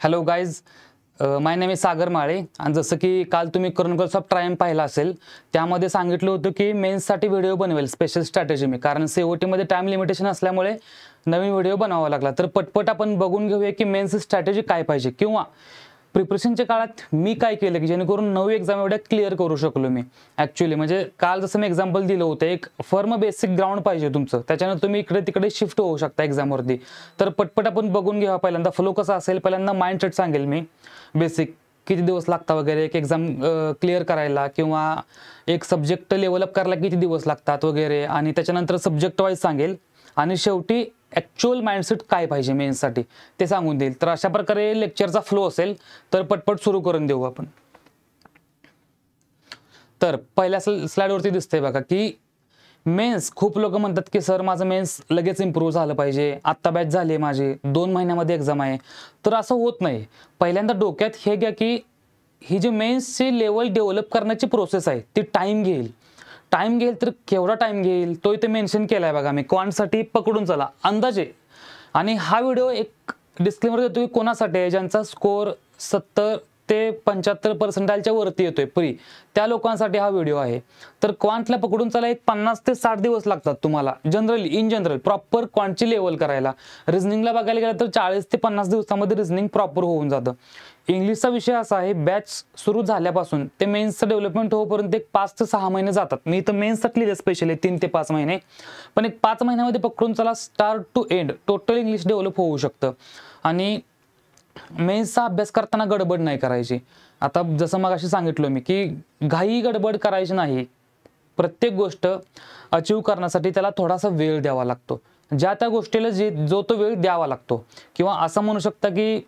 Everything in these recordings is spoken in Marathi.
Hello guys, my name is Sagar Male. आणि जसं की काल तुम्ही क्रॉनिकल्स ऑफ ट्रायम्फ पाहिला असेल, त्यामध्ये सांगितलं होतं की मेन्ससाठी व्हिडिओ बनवेल स्पेशल स्ट्रॅटेजी मी, कारण COTमध्ये टाइम लिमिटेशन असल्यामुळे नवीन व्हिडिओ बनावा लागला. तर पटपट आपण बघून घेऊया की मेन्स स्ट्रॅटेजी काय पाहिजे किंवा प्रिपरेशनच्या काळात मी काय केलं की जेणेकरून 9 एक्झाम एवढ्या क्लिअर करू शकलो मी. ॲक्च्युली म्हणजे काल जसं मी एक्झाम्पल दिलं होतं, एक फर्म बेसिक ग्राउंड पाहिजे तुमचं, त्याच्यानं तुम्ही इकडे तिकडे शिफ्ट होऊ शकता एक्झामवरती. तर पटपट आपण बघून घ्या. पहिल्यांदा फ्लो कसा असेल, पहिल्यांदा माइंडसेट सांगेल मी बेसिक, किती दिवस लागतात वगैरे एक एक्झाम क्लिअर करायला, किंवा एक सब्जेक्ट लेवलअप करायला किती दिवस लागतात वगैरे, आणि त्याच्यानंतर सब्जेक्ट वाईज सांगेल, आणि शेवटी ॲक्च्युअल माइंडसेट काय पाहिजे मेन्ससाठी ते सांगून देईल. तर अशा प्रकारे लेक्चरचा फ्लो असेल. तर पटपट सुरू करून देऊ आपण. तर पहिल्या स्लाइडवरती दिसतंय बघा की मेन्स, खूप लोक म्हणतात की सर माझं मेन्स लगेच इम्प्रूव्ह झालं पाहिजे, आत्ता बॅच झाली आहे माझी, 2 महिन्यामध्ये एक्झाम आहे. तर असं होत नाही. पहिल्यांदा डोक्यात हे घ्या की ही जी मेन्सची लेवल डेव्हलप करण्याची प्रोसेस आहे ती टाईम घेईल. टाइम घेईल तर केवढा टाइम घेईल तो इथे मेन्शन केला आहे बघा मी. क्वांटसाठी पकडून चला अंदाजे. आणि हा व्हिडिओ एक डिस्क्लेमर देतो की कोणासाठी आहे, ज्यांचा स्कोअर 70 ते 75% वरती येतोय प्री, त्या लोकांसाठी हा व्हिडिओ आहे. तर क्वांटला पकडून चला एक 50 ते 60 दिवस लागतात तुम्हाला जनरली, इन जनरल प्रॉपर क्वांटची लेवल करायला. रिझनिंगला बघायला गेलं तर 40 ते 50 दिवसामध्ये रिझनिंग प्रॉपर होऊन जातं. इंग्लिशचा विषय असा आहे, बॅच सुरू झाल्यापासून ते मेन्सचं डेव्हलपमेंट होईपर्यंत एक 5 ते 6 महिने जातात. मी इथं मेन्ससाठी लिहिलं स्पेशली 3 ते 5 महिने, पण एक 5 महिन्यामध्ये पकडून चला start to end total English develop होऊ शकतं. आणि मेन्सचा अभ्यास करताना गडबड नाही करायची. आता जसं मगाशी सांगितलं मी की घाई गडबड करायची नाही. प्रत्येक गोष्ट अचीव करण्यासाठी त्याला थोडासा वेळ द्यावा लागतो. ज्या त्या गोष्टीला जो तो वेळ द्यावा लागतो. किंवा असं म्हणू शकता की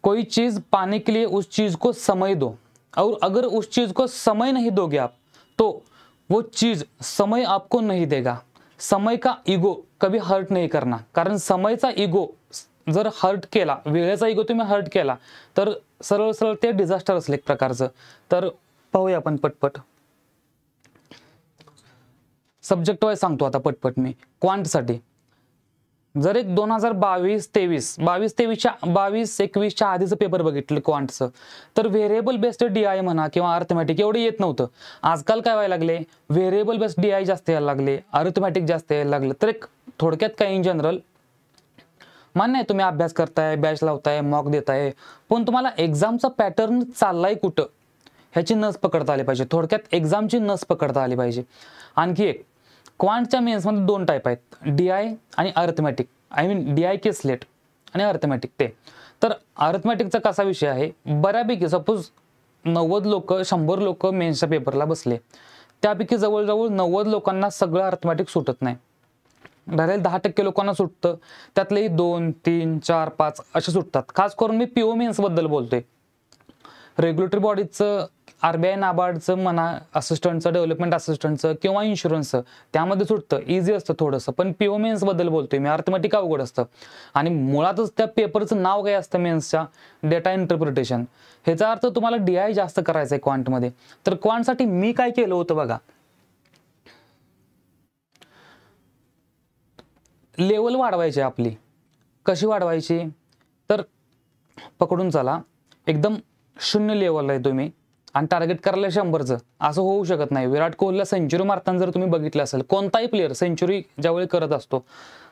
कोई चीज़ पाने के लिए उस चीज़ को समय दो, और अगर उस चीज़ को समय नहीं दोगे आप, तो वो चीज़ समय आपको नहीं देगा. समय का ईगो कभी हर्ट नहीं करना, कारण समयचा ईगो जर हर्ट केला, वेळेचा ईगो तुम्ही हर्ट केला तर सरळ सरळ ते डिझास्टर असेल एक प्रकारचं. तर पाहूया आपण पटपट. सब्जेक्ट वाईज सांगतो आता पटपट मी. क्वांटसाठी जर एक 2022-23च्या आधीचं पेपर बघितलं क्वांटचं, तर व्हेरिएबल बेस्ड DI म्हणा किंवा अर्थमॅटिक एवढं येत नव्हतं. आजकाल काय व्हायला लागले, व्हेरिएबल बेस्ड DI जास्त यायला लागले, अर्थमॅटिक जास्त यायला लागलं. तर एक थोडक्यात काय, इन जनरल मान्य आहे तुम्ही अभ्यास करताय, बॅच लावताय, मॉक देताय, पण तुम्हाला एक्झामचा पॅटर्न चाललाय कुठं ह्याची नस पकडता आली पाहिजे. थोडक्यात एक्झामची नस पकडता आली पाहिजे. आणखी एक, क्वांटच्या मेन्समध्ये 2 टाईप आहेत, DI आणि arithmetic. I mean DI K slate आणि अर्थमॅटिक ते. तर अर्थमॅटिकचा कसा विषय आहे, बऱ्यापैकी सपोज 90 लोक 100 लोक मेन्सच्या पेपरला बसले, त्यापैकी जवळजवळ 90 लोकांना सगळं अर्थमॅटिक सुटत नाही. राहिलेलं 10% लोकांना सुटतं. त्यातलेही 2, 3, 4, 5 असे सुटतात. खास करून मी PO मेन्सबद्दल बोलतोय. रेग्युलेटरी बॉडीचं, RBI नाबार्डचं म्हणा, असिस्टंटचं, डेव्हलपमेंट असिस्टंटचं किंवा इन्शुरन्सचं, त्यामध्ये सुटतं, इझी असतं थोडंसं. पण PO मेन्सबद्दल बोलतोय मी. अर्थमॅटिक अवघड असतं. आणि मुळातच त्या पेपरचं नाव काय असतं मेन्सच्या, डेटा इंटरप्रिटेशन. ह्याचा अर्थ तुम्हाला DI जास्त करायचं आहे क्वांटमध्ये. तर क्वांटसाठी मी काय केलं होतं बघा, लेवल वाढवायची आपली. कशी वाढवायची, तर पकडून चला एकदम 0 लेवल आहे तुम्ही आणि टार्गेट करायला 100चं. असं होऊ शकत नाही. विराट कोहलीला सेंचुरी मारताना जर तुम्ही बघितलं असेल, कोणताही प्लेअर सेंचुरी ज्यावेळी करत असतो,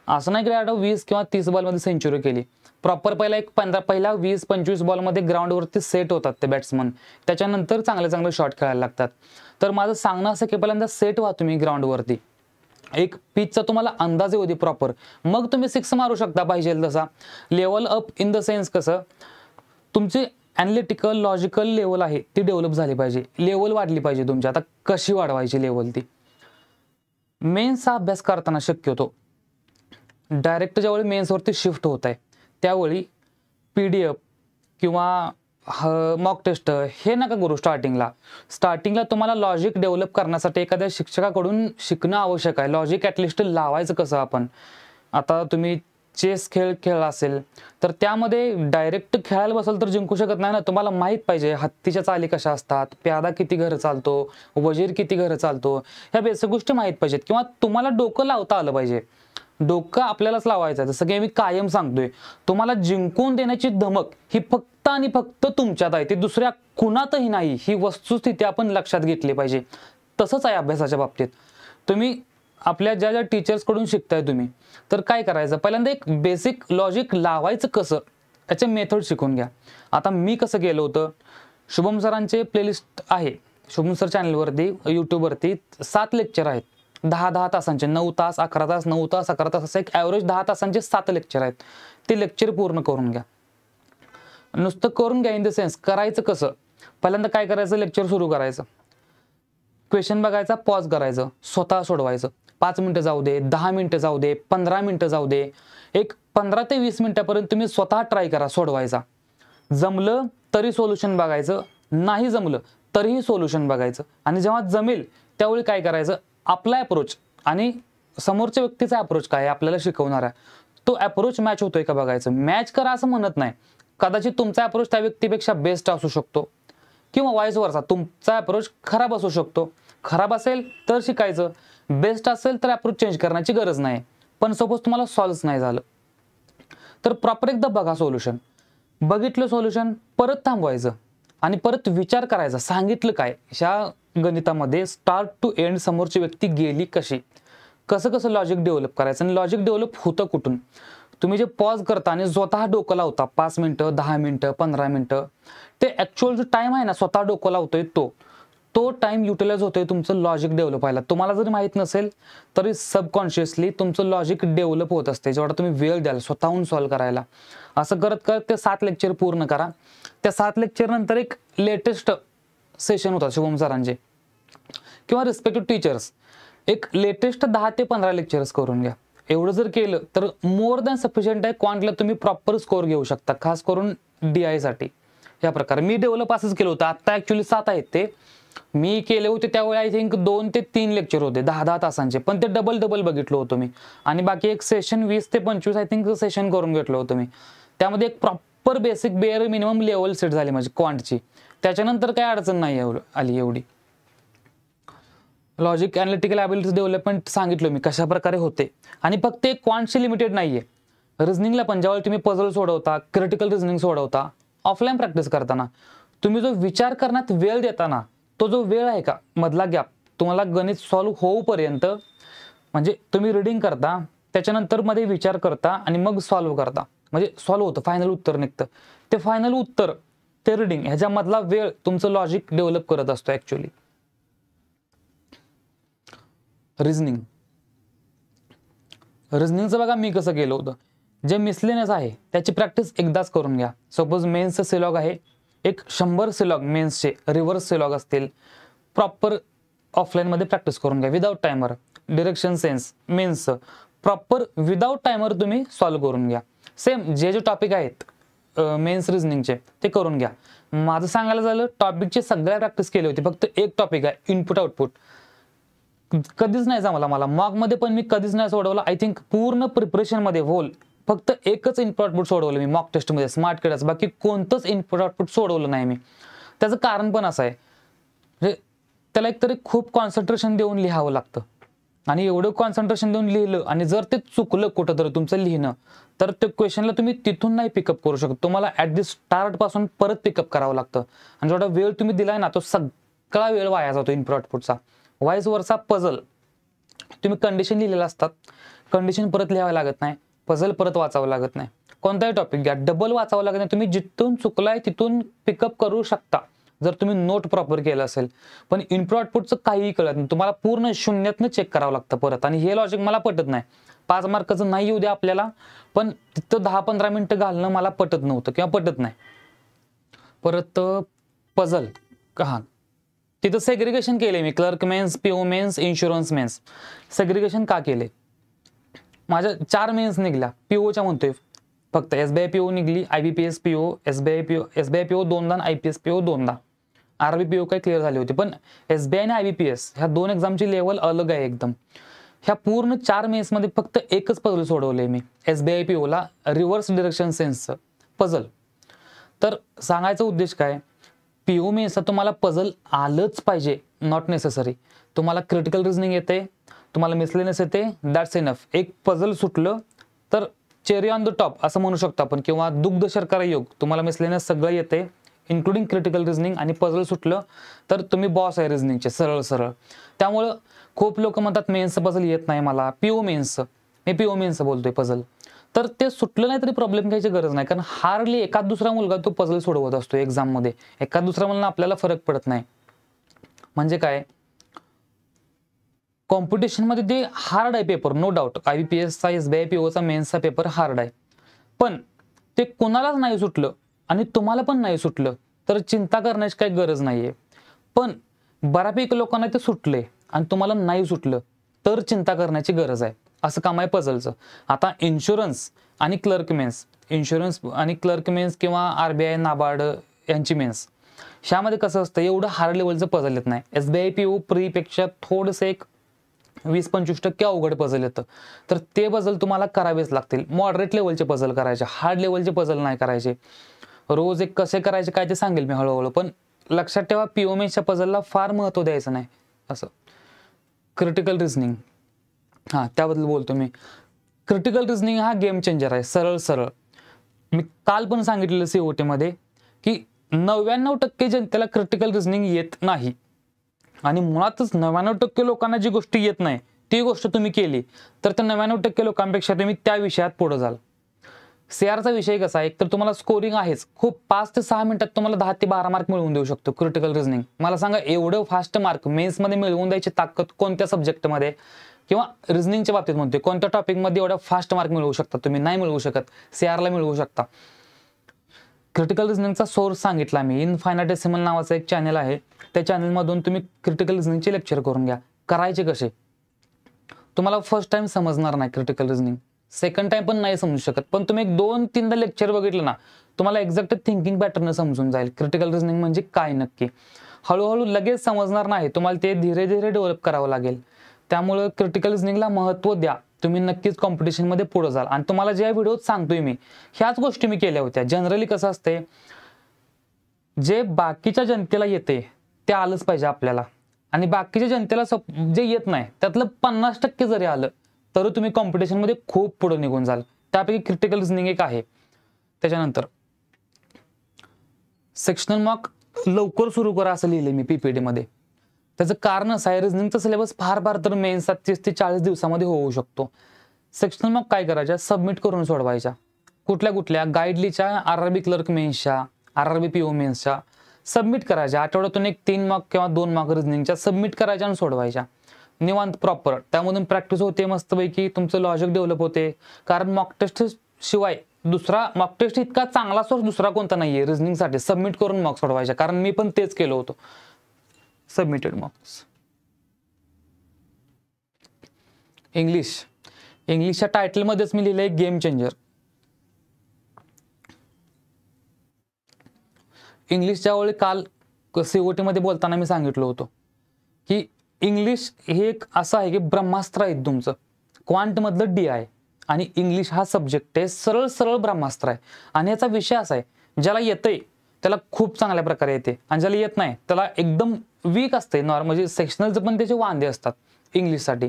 असं नाही की 20 किंवा 30 बॉलमध्ये सेंचुरी केली. प्रॉपर पहिला 20-25 बॉलमध्ये ग्राउंडवरती सेट होतात ते बॅट्समन, त्याच्यानंतर चांगले चांगले शॉट खेळायला लागतात. तर माझं सांगणं असं की पहिल्यांदा सेट व्हा तुम्ही ग्राउंडवरती, एक पिचचा तुम्हाला अंदाज येऊ दे प्रॉपर, मग तुम्ही 6 मारू शकता पाहिजे तसा. Level up in the sense कसं, तुमची ॲनालिटिकल लॉजिकल लेवल आहे ती डेव्हलप झाली पाहिजे, लेवल वाढली पाहिजे तुमची. आता कशी वाढवायची लेवल ती, मेन्सचा अभ्यास करताना शक्यतो डायरेक्ट ज्यावेळी मेन्सवरती शिफ्ट होत आहे त्यावेळी PDF किंवा मॉक टेस्ट हे नका करू स्टार्टिंगला तुम्हाला लॉजिक डेव्हलप करण्यासाठी एखाद्या शिक्षकाकडून शिकणं आवश्यक आहे. लॉजिक ॲटलिस्ट लावायचं कसं आपण. आता तुम्ही चेस खेळला असेल तर त्यामध्ये डायरेक्ट खेळायला बसाल तर जिंकू शकत नाही ना. तुम्हाला माहीत पाहिजे हत्तीच्या चाली कशा असतात, प्यादा किती घरं चालतो, वजीर किती घरं चालतो, ह्या बेसिक गोष्टी माहीत पाहिजेत, किंवा तुम्हाला डोकं लावता आलं पाहिजे. डोकं आपल्यालाच लावायचं आहे. जसं की मी कायम सांगतोय, तुम्हाला जिंकून देण्याची धमक ही फक्त आणि फक्त तुमच्यात आहे, ती दुसऱ्या कुणातही नाही. ही वस्तुस्थिती आपण लक्षात घेतली पाहिजे. तसंच आहे अभ्यासाच्या बाबतीत. तुम्ही आपल्या ज्या ज्या टीचर्सकडून शिकताय तुम्ही, तर काय करायचं, पहिल्यांदा एक बेसिक लॉजिक लावायचं कसं याचे मेथड शिकून घ्या. आता मी कसं केलं होतं, शुभम सरांचे प्लेलिस्ट आहे शुभम सर चॅनलवरती, यूट्यूबवरती 7 लेक्चर आहेत 10-10 तासांचे, 9 तास 11 तास 9 तास 11 तास असं एक ॲव्हरेज 10 तासांचे 7 लेक्चर आहेत. ते लेक्चर पूर्ण करून घ्या. नुसतं करून घ्या इन द सेन्स करायचं कसं, पहिल्यांदा काय करायचं, लेक्चर सुरू करायचं, क्वेश्चन बघायचा, पॉज करायचं, स्वतः सोडवायचं. 5 मिनिटं जाऊ दे, 10 मिनिटं जाऊ दे, 15 मिनिटं जाऊ दे, एक 15 ते 20 मिनिटापर्यंत तुम्ही स्वतः ट्राय करा सोडवायचा. जमलं तरी सोल्युशन बघायचं, नाही जमलं तरीही सोल्युशन बघायचं. आणि जेव्हा जमेल त्यावेळी काय करायचं, आपला अप्रोच आणि समोरच्या व्यक्तीचा अप्रोच काय आहे आपल्याला शिकवणारा, तो अप्रोच मॅच होतोय का बघायचं. मॅच करा असं म्हणत नाही, कदाचित तुमचा अप्रोच त्या व्यक्तीपेक्षा बेस्ट असू शकतो किंवा वाईस वर्सा, तुमचा अप्रोच खराब असू शकतो. खराब असेल तर शिकायचं, बेस्ट असेल तर अप्रोच चेंज करण्याची गरज नाही. पण सपोज तुम्हाला सॉल्व्ह नाही झालं तर प्रॉपर एकदा बघा सोल्युशन, बघितलं सोल्युशन परत थांबवायचं आणि परत विचार करायचा, सांगितलं काय ह्या गणितामध्ये स्टार्ट टू एंड समोरची व्यक्ती गेली कशी, कसं कसं लॉजिक डेव्हलप करायचं आणि लॉजिक डेव्हलप होतं कुठून. तुम्ही जे पॉज करता आणि स्वतः डोकं लावता 5 मिनिटं 10 मिनिटं 15 मिनिटं, ते ॲक्च्युअल जो टाईम आहे ना स्वतः डोकं लावतोय तो टाइम युटिलाइज होतोय तुमचं लॉजिक डेव्हलप व्हायला. तुम्हाला जरी माहित नसेल तरी सबकॉन्शियसली तुमचं लॉजिक डेव्हलप होत असते जेवढा तुम्ही वेळ द्याल स्वतःहून सॉल्व्ह करायला. असं करत करत ते 7 लेक्चर पूर्ण करा. त्या 7 लेक्चर नंतर एक लेटेस्ट सेशन होता शुभम सरांचे किंवा रिस्पेक्टिव्ह टीचर्स, एक लेटेस्ट 10 ते 15 लेक्चर्स करून घ्या. एवढं जर केलं तर मोर दॅन सफिशियंट आहे. क्वांटला तुम्ही प्रॉपर स्कोर घेऊ शकता, खास करून DI साठी. या प्रकारे मी डेव्हलप असंच केलं होतं. आता ॲक्च्युअली 7 आहेत ते मी केले होते त्यावेळी आय थिंक 2 ते 3 लेक्चर होते 10-10 तासांचे, पण ते डबल बघितलं होतं मी. आणि बाकी एक सेशन 20 ते 25 आय थिंक सेशन करून घेतलं होतं मी. त्यामध्ये एक proper basic bare minimum level set झाली माझी क्वांटची. त्याच्यानंतर काही अडचण नाही आली एवढी. लॉजिक अॅनालिटिकल ॲबिलिटीज डेव्हलपमेंट सांगितलं मी कशा प्रकारे होते. आणि फक्त एक क्वांटशी लिमिटेड नाहीये, रिझनिंगला पण ज्यावेळी तुम्ही पझल सोडवता, क्रिटिकल रिझनिंग सोडवता, ऑफलाईन प्रॅक्टिस करताना तुम्ही जो विचार करण्यात वेळ देताना, तो जो वेळ आहे का मधला गॅप, तुम्हाला गणित सॉल्व्ह होऊपर्यंत, म्हणजे तुम्ही रिडिंग करता त्याच्यानंतर मध्ये विचार करता आणि मग सॉल्व्ह करता, म्हणजे सॉल्व्ह होतं, फायनल उत्तर निघतं. ते फायनल उत्तर, ते रिडिंग, ह्याच्यामधला वेळ तुमचं लॉजिक डेव्हलप करत असतो ॲक्च्युअली. रिझनिंगचं बघा मी कसं केलं होतं, जे मिसलेनियस आहे त्याची प्रॅक्टिस एकदाच करून घ्या. सपोज मेन्सचं सिलॉग आहे, एक 100 सिलॉग मेन्सचे रिव्हर्स सिलॉग असतील, प्रॉपर ऑफलाईनमध्ये प्रॅक्टिस करून घ्या विदाउट टायमर. डिरेक्शन सेन्स मेन्सचं प्रॉपर विदाउट टायमर तुम्ही सॉल्व्ह करून घ्या. सेम जे टॉपिक आहेत मेन्स रिझनिंगचे ते करून घ्या. माझं सांगायला झालं टॉपिकचे सगळ्या प्रॅक्टिस केली होती, फक्त एक टॉपिक आहे इनपुट आउटपुट, कधीच नाही जमला मला. मॉकमध्ये पण मी कधीच नाही सोडवलं. आय थिंक पूर्ण प्रिपरेशनमध्ये होल फक्त एकच इनपुट आउटपुट सोडवलं मी मॉक टेस्टमध्ये स्मार्ट किड्स, बाकी कोणतंच इनपुट आउटपुट सोडवलं नाही मी. त्याचं कारण पण असं आहे, म्हणजे त्याला एकतरी खूप कॉन्सन्ट्रेशन देऊन लिहावं लागतं. आणि एवढं कॉन्सन्ट्रेशन देऊन लिहिलं आणि जर ते चुकलं कुठंतरी तुमचं लिहिणं, तर ते क्वेश्चनला तुम्ही तिथून नाही पिकअप करू शकत. तुम्हाला ॲट दी स्टार्ट पासून परत पिकअप करावं लागतं. आणि जेवढा वेळ तुम्ही दिलाय ना तो सगळा वेळ वाया जातो इनपुट आउटपुटचा. वाईस वर्सा पझल तुम्ही कंडिशन लिहिलेला असतात, कंडिशन परत लिहावं लागत नाही, पझल परत वाचावं लागत नाही. कोणताही टॉपिक घ्या डबल वाचावं लागत नाही, तुम्ही जिथून चुकलाय तिथून पिकअप करू शकता जर तुम्ही नोट प्रॉपर केलं असेल. पण इनपुट आउटपुटचं काहीही कळत नाही, तुम्हाला पूर्ण शून्यातनं चेक करावं लागतं परत. आणि हे लॉजिक मला पटत नाही. 5 मार्काचं नाही येऊ द्या आपल्याला, पण तिथं 10-15 मिनिटं घालणं मला पटत नव्हतं किंवा पटत नाही. परत पझल हां, तिथं सेग्रिगेशन केले मी, clerk mains, PO mains, insurance mains. Segregation का केले, माझ्या 4 मेन्स निघल्या POच्या म्हणतोय फक्त. SBI PO निघली, IBPS PO, SBI PO 2दा, IPS PO 2दा. RB PO काही क्लिअर झाली होती, पण SBI आणि IBPS ह्या 2 एक्झामची लेवल अलग आहे एकदम. ह्या पूर्ण 4 मेन्समध्ये फक्त एकच पझल सोडवले मी, SBI PO ला रिव्हर्स डिरेक्शन सेन्सचं पझल. तर सांगायचा उद्देश काय, PO मेन्सचा तुम्हाला पझल आलंच पाहिजे, नॉट नेसेसरी. तुम्हाला क्रिटिकल रिझनिंग येते, तुम्हाला मिसलेनियस येते, दॅट्स इनफ. एक पझल सुटलं तर चेरी ऑन द टॉप असं म्हणू शकतो आपण, किंवा दुग्ध शर्करा योग. तुम्हाला मिसलेनियस सगळं येते इन्क्लुडिंग क्रिटिकल रिझनिंग, आणि पझल सुटलं तर तुम्ही बॉस आहे रिझनिंगचे सरळ सरळ. त्यामुळं खूप लोक म्हणतात मेन्सचं पझल येत नाही मला, पीओ मेन्सचं, मी पीओ मेन्सचं बोलतोय पझल. तर ते सुटलं नाही तरी प्रॉब्लेम घ्यायची गरज नाही, कारण हार्डली एखाद दुसरा मुलगा तो पझल सोडवत असतो एक्झाममध्ये. एखाद दुसरा मुलगा आपल्याला फरक पडत नाही. म्हणजे काय, कॉम्पिटिशनमध्ये ते हार्ड आहे पेपर, नो डाऊट. IBPSचा, SBI POचा मेन्सचा पेपर हार्ड आहे. पण ते कोणालाच नाही सुटलं आणि तुम्हाला पण नाही सुटलं तर चिंता करण्याची काही गरज नाहीये. पण बऱ्यापैकी लोकांना ते सुटले आणि तुम्हाला नाही सुटलं तर चिंता करण्याची गरज आहे. असं काम आहे पझलचं. आता इन्शुरन्स आणि क्लर्क मेन्स किंवा RBI, नाबार्ड यांची मेन्स, ह्यामध्ये कसं असतं, एवढं हार्ड लेवलचं पझल येत नाही. SBI PO प्रीपेक्षा थोडंसं एक 20-25% अवघड पझल येतं. तर ते पझल तुम्हाला करावेच लागतील. मॉडरेट लेवलचे पझल करायचे, हार्ड लेवलचे पझल नाही करायचे. रोज एक कसे करायचे काय ते सांगेल मी हळूहळू. पण लक्षात ठेवा, PO मेन्सच्या पझलला फार महत्त्व द्यायचं नाही. असं क्रिटिकल रिझनिंग, त्याबद्दल बोलतो मी. क्रिटिकल रिझनिंग हा गेम चेंजर आहे. सरळ सरळ मी काल पण सांगितलेलं COT मध्ये की 99% जनतेला क्रिटिकल रिझनिंग येत नाही. आणि मुळातच 99% लोकांना जी गोष्ट येत नाही ती गोष्ट तुम्ही केली तर त्या 99% लोकांपेक्षा तुम्ही त्या विषयात पुढे जाल. CRचा विषय कसा आहे, एक तर तुम्हाला स्कोरिंग आहेच खूप, 5 ते 6 मिनिटात तुम्हाला 10 ते 12 मार्क मिळवून देऊ शकतो क्रिटिकल रिझनिंग. मला सांगा, एवढं फास्ट मार्क मेन्समध्ये मिळवून द्यायची ताकद कोणत्या सब्जेक्टमध्ये, किंवा रिझनिंगच्या बाबतीत म्हणतोय, कोणत्या टॉपिकमध्ये एवढा फास्ट मार्क मिळवू शकता तुम्ही? नाही मिळवू शकत. CRला मिळवू शकता. क्रिटिकल रिझनिंगचा सोर्स सांगितला मी. इनफायनाटेसिमल नावाचं एक चॅनल आहे, त्या चॅनलमधून तुम्ही क्रिटिकल रिझनिंगचे लेक्चर करून घ्या. करायचे कसे, तुम्हाला फर्स्ट टाइम समजणार नाही क्रिटिकल रिझनिंग, सेकंड टाइम पण नाही समजू शकत, पण तुम्ही 2-3दा लेक्चर बघितलं ना, तुम्हाला एक्झॅक्ट थिंकिंग पॅटर्न समजून जाईल क्रिटिकल रिझनिंग म्हणजे काय नक्की. हळूहळू लगेच समजणार नाही, तुम्हाला ते धीरे धीरे डेव्हलप करावं लागेल. त्यामुळे क्रिटिकल रिझनिंगला महत्त्व द्या. तुम्ही नक्कीच कॉम्पिटिशनमध्ये पुढे जाल. आणि तुम्हाला ज्या व्हिडिओत सांगतोय मी ह्याच गोष्टी मी केल्या होत्या. जनरली कसं असते, जे बाकीच्या जनतेला येते ते आलंच पाहिजे आपल्याला, आणि बाकीच्या जनतेला जे येत नाही त्यातलं 50% जरी आलं तर तुम्ही कॉम्पिटिशनमध्ये खूप पुढे निघून जाल. त्यापैकी क्रिटिकल रिझनिंग एक आहे. त्याच्यानंतर सेक्शनल मॉक लवकर सुरू करा असं लिहिले मी PPT मध्ये. त्याचं कारण असं आहे, रिझनिंगचा सिलेबस फार तर मेन्स 30 ते 40 दिवसामध्ये होऊ शकतो. सेक्शनल मॉक काय करायच्या, सबमिट करून सोडवायच्या. कुठल्या गाईडलीच्या, RRB क्लर्क मेन्सच्या, RRB PO मेन्सच्या सबमिट करायच्या. आठवड्यातून एक 3 मार्क किंवा 2 मार्क रिझनिंगच्या सबमिट करायच्या आणि सोडवायच्या निवांत प्रॉपर. त्यामधून प्रॅक्टिस होते मस्तपैकी, तुमचं लॉजिक डेव्हलप होते. कारण मॉक टेस्ट शिवाय दुसरा मॉक टेस्ट इतका चांगला सोर्स दुसरा कोणता नाहीये रिझनिंगसाठी. सबमिट करून मॉक सोडवायच्या, कारण मी पण तेच केलं होतं. सबमिटेड मॉक्स. इंग्लिशच्या टायटलमध्येच मी लिहिलंय गेम चेंजर. इंग्लिशच्या वेळी काल COT मध्ये बोलताना मी सांगितलं होतं की इंग्लिश हे एक असं आहे की ब्रह्मास्त्र आहे तुमचं. क्वांट मधलं D आहे आणि इंग्लिश हा सब्जेक्ट आहे, सरळ ब्रह्मास्त्र आहे. आणि याचा विषय असा आहे, ज्याला येतंय त्याला खूप चांगल्या प्रकारे येते, आणि ज्याला येत नाही त्याला एकदम वीक असते. म्हणजे सेक्शनलचं पण त्याचे वांदे असतात इंग्लिशसाठी.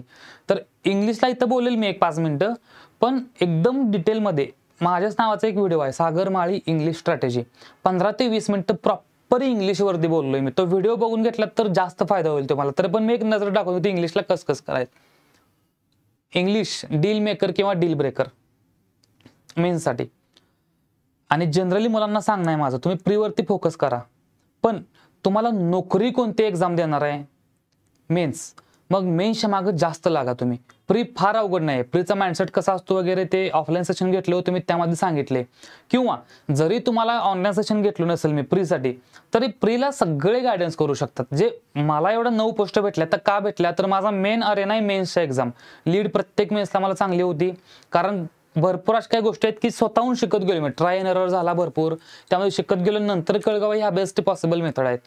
तर इंग्लिशला इथं बोलेल मी एक 5 मिनिटं, पण एकदम डिटेलमध्ये माझ्याच नावाचा एक व्हिडिओ आहे, सागर माळी इंग्लिश स्ट्रॅटेजी. 15 ते 20 मिनिटं प्रॉपर इंग्लिशवरती बोललोय मी. तो व्हिडिओ बघून घेतला तर जास्त फायदा होईल तुम्हाला. तर पण मी एक नजर टाकून होती इंग्लिशला कसं करायचं. इंग्लिश डील मेकर किंवा डील ब्रेकर मेन्ससाठी. आणि जनरली मुलांना सांगणं आहे माझं, तुम्ही प्रीवरती फोकस करा. पण तुम्हाला नोकरी कोणती एक्झाम देणार आहे, मेन्स, मग मेन्सच्या मागे जास्त लागा तुम्ही. प्री फार अवघड नाही. प्रीचा माइंडसेट कसा असतो वगैरे ते ऑफलाईन सेशन घेतले होते मी, त्यामध्ये सांगितले. किंवा जरी तुम्हाला ऑनलाईन सेशन घेतलं नसेल मी प्रीसाठी, तरी प्रीला सगळे गायडन्स करू शकतात. जे मला एवढ्या 9 पोस्ट भेटल्या तर का भेटल्या, तर माझा मेन अरेना आहे मेन्सच्या एक्झाम. लीड प्रत्येक मेन्सला मला चांगली होती, कारण भरपूर अशा काही गोष्टी आहेत की स्वतःहून शिकत गेलो मी. ट्राय अँड एरर झाला भरपूर, त्यामध्ये शिकत गेलो. नंतर कळलं ह्या बेस्ट पॉसिबल मेथड आहेत.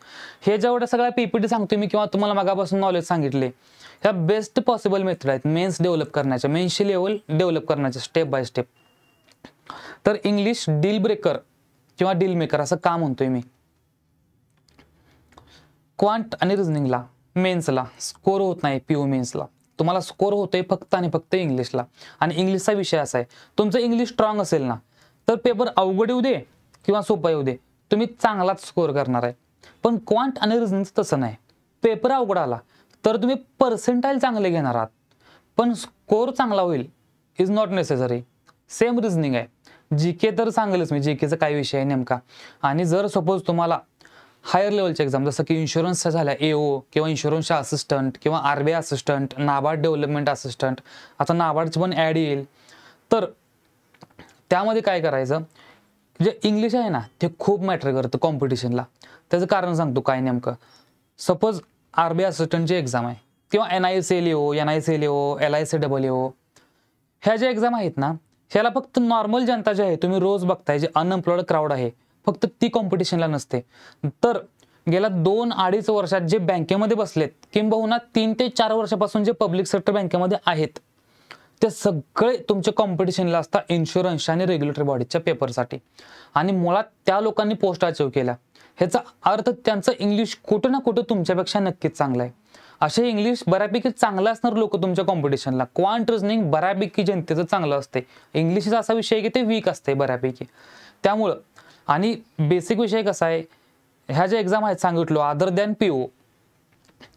हे जेवढ्या सगळ्या PPT सांगतोय मी किंवा तुम्हाला मगापासून नॉलेज सांगितले, ह्या बेस्ट पॉसिबल मेथड आहेत मेन्स डेव्हलप करण्याच्या, मेन्सची लेवल डेव्हलप करण्याच्या स्टेप बाय स्टेप. तर इंग्लिश डील ब्रेकर किंवा डील मेकर असं का म्हणतोय मी. क्वांट आणि रिझनिंगला मेन्सला स्कोर होत नाही PO मेन्सला. तुम्हाला स्कोर होतोय फक्त आणि फक्त इंग्लिशला. आणि इंग्लिशचा विषय असा आहे, तुमचं इंग्लिश स्ट्रॉंग असेल ना तर पेपर अवघड येऊ दे किंवा सोपा येऊ दे तुम्ही चांगलाच स्कोर करणार आहे. पण क्वांट आणि रिझनिंगचं तसं नाही. पेपर अवघड आला तर तुम्ही पर्सेंटाईल चांगले घेणार आहात पण स्कोर चांगला होईल is not necessary. Same reasoning आहे. जीके तर सांगेलच मी जीकेचा काय विषय आहे नेमका. आणि जर सपोज तुम्हाला हायर लेवलचे एक्झाम जसं की इन्शुरन्सच्या झाल्या AO किंवा इन्शुरन्सच्या असिस्टंट किंवा RBI assistant, NABARD development assistant, आता नाबार्डची पण ॲड येईल, तर त्यामध्ये काय करायचं, जे इंग्लिश आहे ना ते खूप मॅटर करतं कॉम्पिटिशनला. त्याचं कारण सांगतो काय नेमकं. सपोज RBI असिस्टंटची एक्झाम आहे किंवा NISLAO, LICAO, ह्या ज्या एक्झाम आहेत ना ह्याला फक्त नॉर्मल जनता जी आहे तुम्ही रोज बघताय जे अनएम्प्लॉयड क्राऊड आहे फक्त ती कॉम्पिटिशनला नसते. तर गेल्या 2-2.5 वर्षात जे बँकेमध्ये बसलेत किंबहुना 3 ते 4 वर्षापासून जे पब्लिक सेक्टर बँकेमध्ये आहेत ते सगळे तुमचे कॉम्पिटिशनला असतात इन्शुरन्स आणि रेग्युलेटरी बॉडीच्या पेपरसाठी. आणि मुळात त्या लोकांनी पोस्ट अचीव्ह केल्या ह्याचा अर्थ त्यांचं इंग्लिश कुठं ना कुठं तुमच्यापेक्षा नक्कीच चांगलं आहे. असे इंग्लिश बऱ्यापैकी चांगलं असणार लोक तुमच्या कॉम्पिटिशनला. क्वांट रिझनिंग बऱ्यापैकी जनतेचं चांगलं असते. इंग्लिशचा असा विषय आहे की ते वीक असते बऱ्यापैकी. त्यामुळं आणि बेसिक विषय कसा आहे, ह्या ज्या एक्झाम आहेत सांगितलो अदर दॅन PO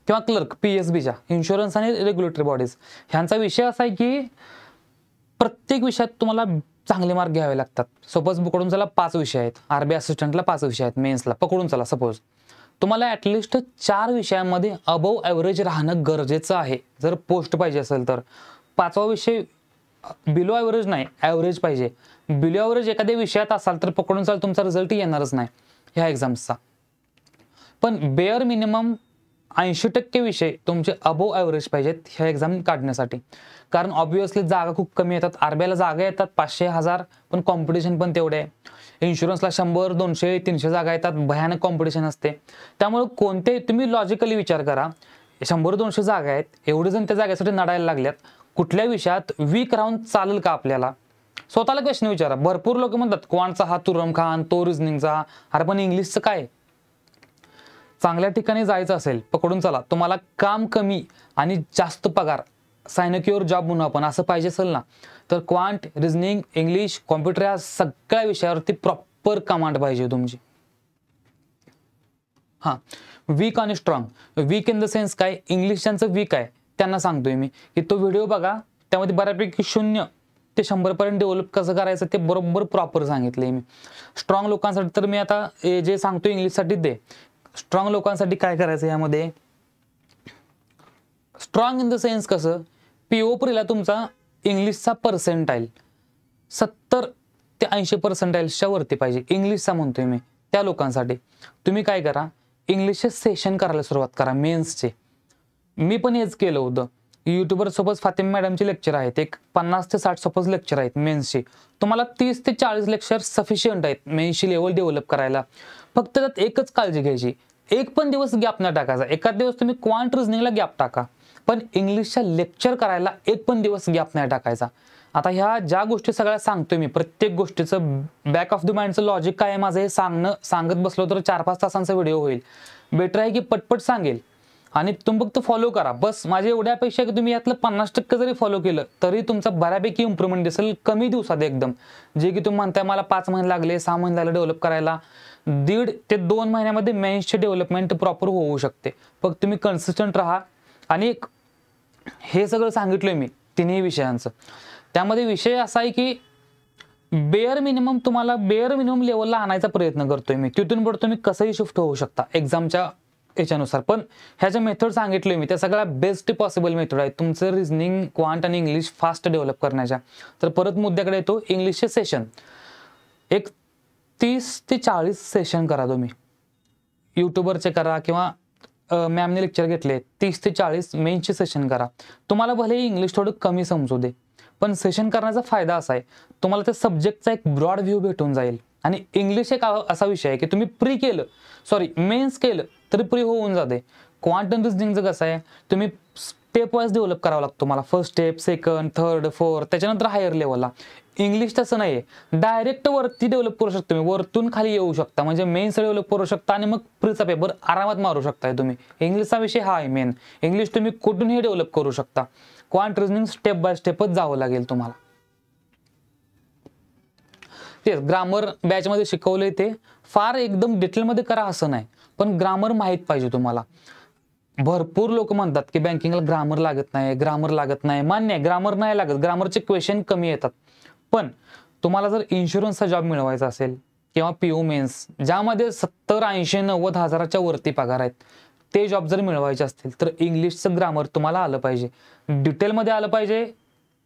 किंवा क्लर्क PSBच्या इन्शुरन्स आणि रेग्युलेटरी बॉडीज, ह्यांचा विषय असा आहे की प्रत्येक विषयात तुम्हाला चांगले मार्क घ्यावे लागतात. सपोज पकडून चला 5 विषय आहेत, RBI असिस्टंटला 5 विषय आहेत, मेन्सला पकडून चला सपोज, तुम्हाला ॲटलिस्ट 4 विषयांमध्ये अबव ॲव्हरेज राहणं गरजेचं आहे जर पोस्ट पाहिजे असेल तर. 5वा विषय बिलो ॲव्हरेज नाही, ॲव्हरेज पाहिजे. बिलो ॲव्हरेज एखाद्या विषयात असाल तर पकडून चाल तुमचा रिझल्ट येणारच नाही ह्या एक्झाम्सचा. पण बेअर मिनिमम 80% विषय तुमचे अबव ॲव्हरेज पाहिजेत ह्या एक्झाम काढण्यासाठी. कारण ऑब्व्हियसली जागा खूप कमी येतात. RBIला जागा येतात 500-1000 पण कॉम्पिटिशन पण तेवढे आहे. इन्शुरन्सला 100, 200, 300 जागा येतात, भयानक कॉम्पिटिशन असते. त्यामुळे कोणते तुम्ही लॉजिकली विचार करा, 100-200 जागा आहेत, एवढे जण त्या जागेसाठी लढायला लागल्यात, कुठल्या विषयात वीक राहून चालेल का आपल्याला? स्वतःला क्वेश्चन विचारा. भरपूर लोक म्हणतात क्वांटचा हा तुरम खान, तो रिझनिंगचा, अरे पण इंग्लिशचं काय? चांगल्या ठिकाणी जायचं असेल पकडून चला, तुम्हाला काम कमी आणि जास्त पगार, सायनक्युअर जॉब म्हणून आपण असं पाहिजे असेल ना, तर क्वांट, रिझनिंग, इंग्लिश, कॉम्प्युटर या सगळ्या विषयावरती प्रॉपर कमांड पाहिजे तुमची. हां, वीक आणि strong. Weak in the sense काय, इंग्लिश ज्यांचं वीक आहे त्यांना सांगतोय मी की तो व्हिडिओ बघा, त्यामध्ये बऱ्यापैकी 0 ते 100 पर्यंत डेव्हलप कसं करायचं ते बरोबर प्रॉपर सांगितलंय मी. स्ट्रॉंग लोकांसाठी तर मी आता जे सांगतो इंग्लिशसाठी दे. स्ट्रॉंग लोकांसाठी काय करायचं यामध्ये, स्ट्रॉंग इन द सेन्स कसं, PO प्रीला तुमचा इंग्लिशचा पर्सेंटाईल 70 ते 80 पर्सेंटाईल्सच्या वरती पाहिजे. इंग्लिशचा म्हणतोय मी. त्या लोकांसाठी तुम्ही काय करा, इंग्लिशचे सेशन करायला सुरुवात करा मेन्सचे. मी पण हेच केलं होतं. यूट्यूबवर सपोज फातिमा मॅडमचे लेक्चर आहेत, एक 50 ते 60 सपोज लेक्चर आहेत मेन्सचे. तुम्हाला 30 ते 40 लेक्चर सफिशियंट आहेत मेन्सची लेवल डेव्हलप करायला. फक्त त्यात एकच काळजी घ्यायची, एक पण दिवस गॅप न टाकायचा. एखाद दिवस तुम्ही क्वांट रिझनिंगला गॅप टाका, पण इंग्लिशच्या लेक्चर करायला एक पण दिवस गॅप नाही टाकायचा. आता ह्या ज्या गोष्टी सगळ्या सांगतोय मी, प्रत्येक गोष्टीचं बॅक ऑफ द माइंडचं लॉजिक काय आहे माझं हे सांगत बसलो तर 4-5 तासांचा व्हिडिओ होईल. बेटर आहे की पटपट सांगेल आणि तुम्ही फक्त फॉलो करा बस. माझी एवढी अपेक्षा आहे की तुम्ही यातलं 50% जरी फॉलो केलं तरी तुमचा बऱ्यापैकी इम्प्रूव्हमेंट दिसेल कमी दिवसात एकदम. जे की तुम्ही म्हणताय मला 5 महिने लागले, 6 महिने लागले डेव्हलप करायला, 1.5 ते 2 महिन्यामध्ये मेन्सचे डेव्हलपमेंट प्रॉपर होऊ शकते. फक्त तुम्ही कन्सिस्टंट राहा. आणि हे सगळं सांगितलंय मी तिन्ही विषयांचं. त्यामध्ये विषय असा आहे की बेअर मिनिमम लेवलला आणायचा प्रयत्न करतोय मी. तिथून पुढे तुम्ही कसंही शिफ्ट होऊ शकता एक्झामच्या याच्यानुसार. पण ह्या ज्या मेथड सांगितले मी त्या सगळ्या बेस्ट पॉसिबल मेथड आहेत तुमचं रिझनिंग, क्वांट आणि इंग्लिश फास्ट डेव्हलप करण्याच्या. तर परत मुद्द्याकडे येतो, इंग्लिशचे सेशन एक 30 ते 40 सेशन करा तुम्ही. यूट्यूबवरचे करा किंवा मॅमने लेक्चर घेतले 30 ते 40 मेन्सचे सेशन करा. तुम्हाला भले इंग्लिश थोडं कमी समजू दे, पण सेशन करण्याचा फायदा असा आहे तुम्हाला त्या सब्जेक्टचा एक ब्रॉड व्ह्यू भेटून जाईल. आणि इंग्लिश एक असा विषय आहे की तुम्ही मेन्स केलं तरी प्री होऊन जाते. क्वांटम रिझनिंगचं कसं आहे, तुम्ही स्टेप वाईज डेव्हलप करावं लागतं तुम्हाला. First step, second, third, fourth, त्याच्यानंतर हायर लेवलला. इंग्लिश तसं नाही आहे, डायरेक्ट वरती डेव्हलप करू शकता तुम्ही, वरतून खाली येऊ शकता. म्हणजे मेन्स डेव्हलप करू शकता आणि मग प्रीचा पेपर आरामात मारू शकताय तुम्ही. इंग्लिशचा विषय हा आहे मेन. इंग्लिश तुम्ही कुठूनही डेव्हलप करू शकता. क्वांट रिझनिंग स्टेप बाय स्टेपच जावं लागेल तुम्हाला. तेच ग्रामर बॅचमध्ये शिकवलंय ते फार एकदम डिटेलमध्ये करा असं नाही, पण ग्रामर माहीत पाहिजे तुम्हाला. भरपूर लोक म्हणतात की बँकिंगला ग्रामर लागत नाही, ग्रामर लागत नाही. मान्य आहे, ग्रामर नाही लागत, ग्रामरचे क्वेश्चन कमी येतात. पण तुम्हाला जर इन्शुरन्सचा जॉब मिळवायचा असेल किंवा पीओ मेन्स ज्यामध्ये 70, 80, 90 हजाराच्या वरती पगार आहेत, ते जॉब जर मिळवायचे असतील तर इंग्लिशचं ग्रामर तुम्हाला आलं पाहिजे. डिटेलमध्ये आलं पाहिजे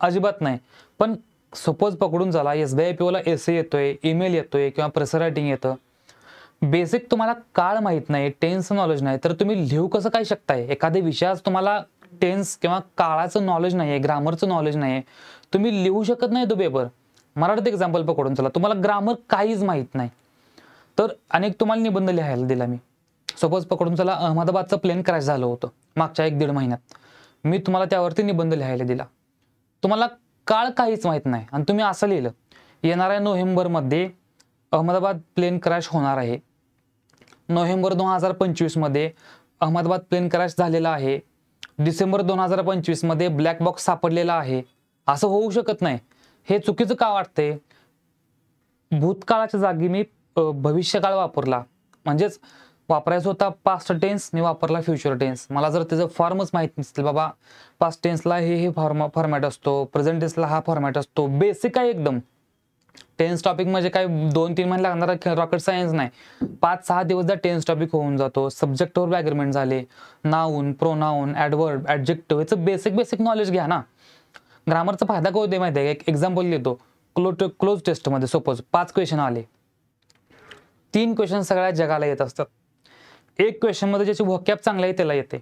अजिबात नाही, पण सपोज पकडून चला SBI POला एसे येतोय, ईमेल येतोय किंवा प्रेसर रायटिंग येतं, बेसिक तुम्हाला काळ माहित नाही, टेन्स नॉलेज नाही, तर तुम्ही लिहू कसं काय शकताय? एखाद्या विषयात तुम्हाला टेन्स किंवा काळाचं नॉलेज नाहीये, ग्रामरचं नॉलेज नाहीये, तुम्ही लिहू शकत नाही तो पेपर. मराठीत एक्झाम्पल पकडून चला, तुम्हाला ग्रामर काहीच माहित नाही तर अनेक तुम्हाला निबंध लिहायला दिला मी. सपोज पकडून चला अहमदाबादचं प्लेन क्रॅश झालं होतं मागच्या 1-1.5 महिन्यात, मी तुम्हाला त्यावरती निबंध लिहायला दिला. तुम्हाला काळ काहीच माहित नाही आणि तुम्ही असं लिहिलं, येणाऱ्या नोव्हेंबरमध्ये अहमदाबाद प्लेन क्रॅश होणार आहे. नोव्हेंबर 2025 मध्ये अहमदाबाद प्लेन क्रॅश झालेला आहे. डिसेंबर 2025 मध्ये ब्लॅक बॉक्स सापडलेला आहे. असं होऊ शकत नाही. हे चुकीचं का वाटतंय? भूतकाळाच्या जागी मी भविष्यकाळ वापरला, म्हणजेच वापरायचा होता पास्ट टेन्स, मी वापरला फ्युचर टेन्स. मला जर त्याचं फॉर्मच माहित नसतील, बाबा पास्ट टेन्सला हे फॉर्मॅट असतो, प्रेझेंट टेन्सला हा फॉर्मॅट असतो, बेसिक आहे एकदम. टेन्स टॉपिक म्हणजे काय 2-3 महिने लागणारा रॉकेट सायन्स नाही, 5-6 दिवस जर टेन्स टॉपिक होऊन जातो. सब्जेक्टवर ॲग्रीमेंट झाले, नाऊन, प्रोनाऊन, ॲडवर्ब, ॲडजेक्टिव्ह, याचं बेसिक नॉलेज घ्या ना. ग्रामरचा फायदा काय होते माहिती आहे? एक एक्झाम्पल देतो. क्लोज टेस्टमध्ये सपोज 5 क्वेश्चन आले, 3 क्वेश्चन सगळ्या जगाला येत असतात. एक क्वेश्चनमध्ये ज्याची व्हॉकॅब चांगला आहे त्याला येते,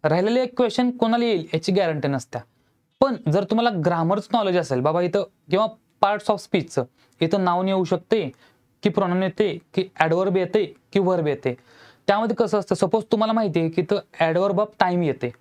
राहिलेले एक क्वेश्चन कोणाला येईल याची गॅरंटी नसते. पण जर तुम्हाला ग्रामरचं नॉलेज असेल, बाबा इथं किंवा पार्ट्स ऑफ स्पीचचं, इथं नाऊन येऊ शकते की प्रोनाऊन येते की ॲडवर्ब येते की वर्ब येते. त्यामध्ये कसं असतं, सपोज तुम्हाला माहिती आहे की इथं ॲडवर्ब ऑफ टाइम येते,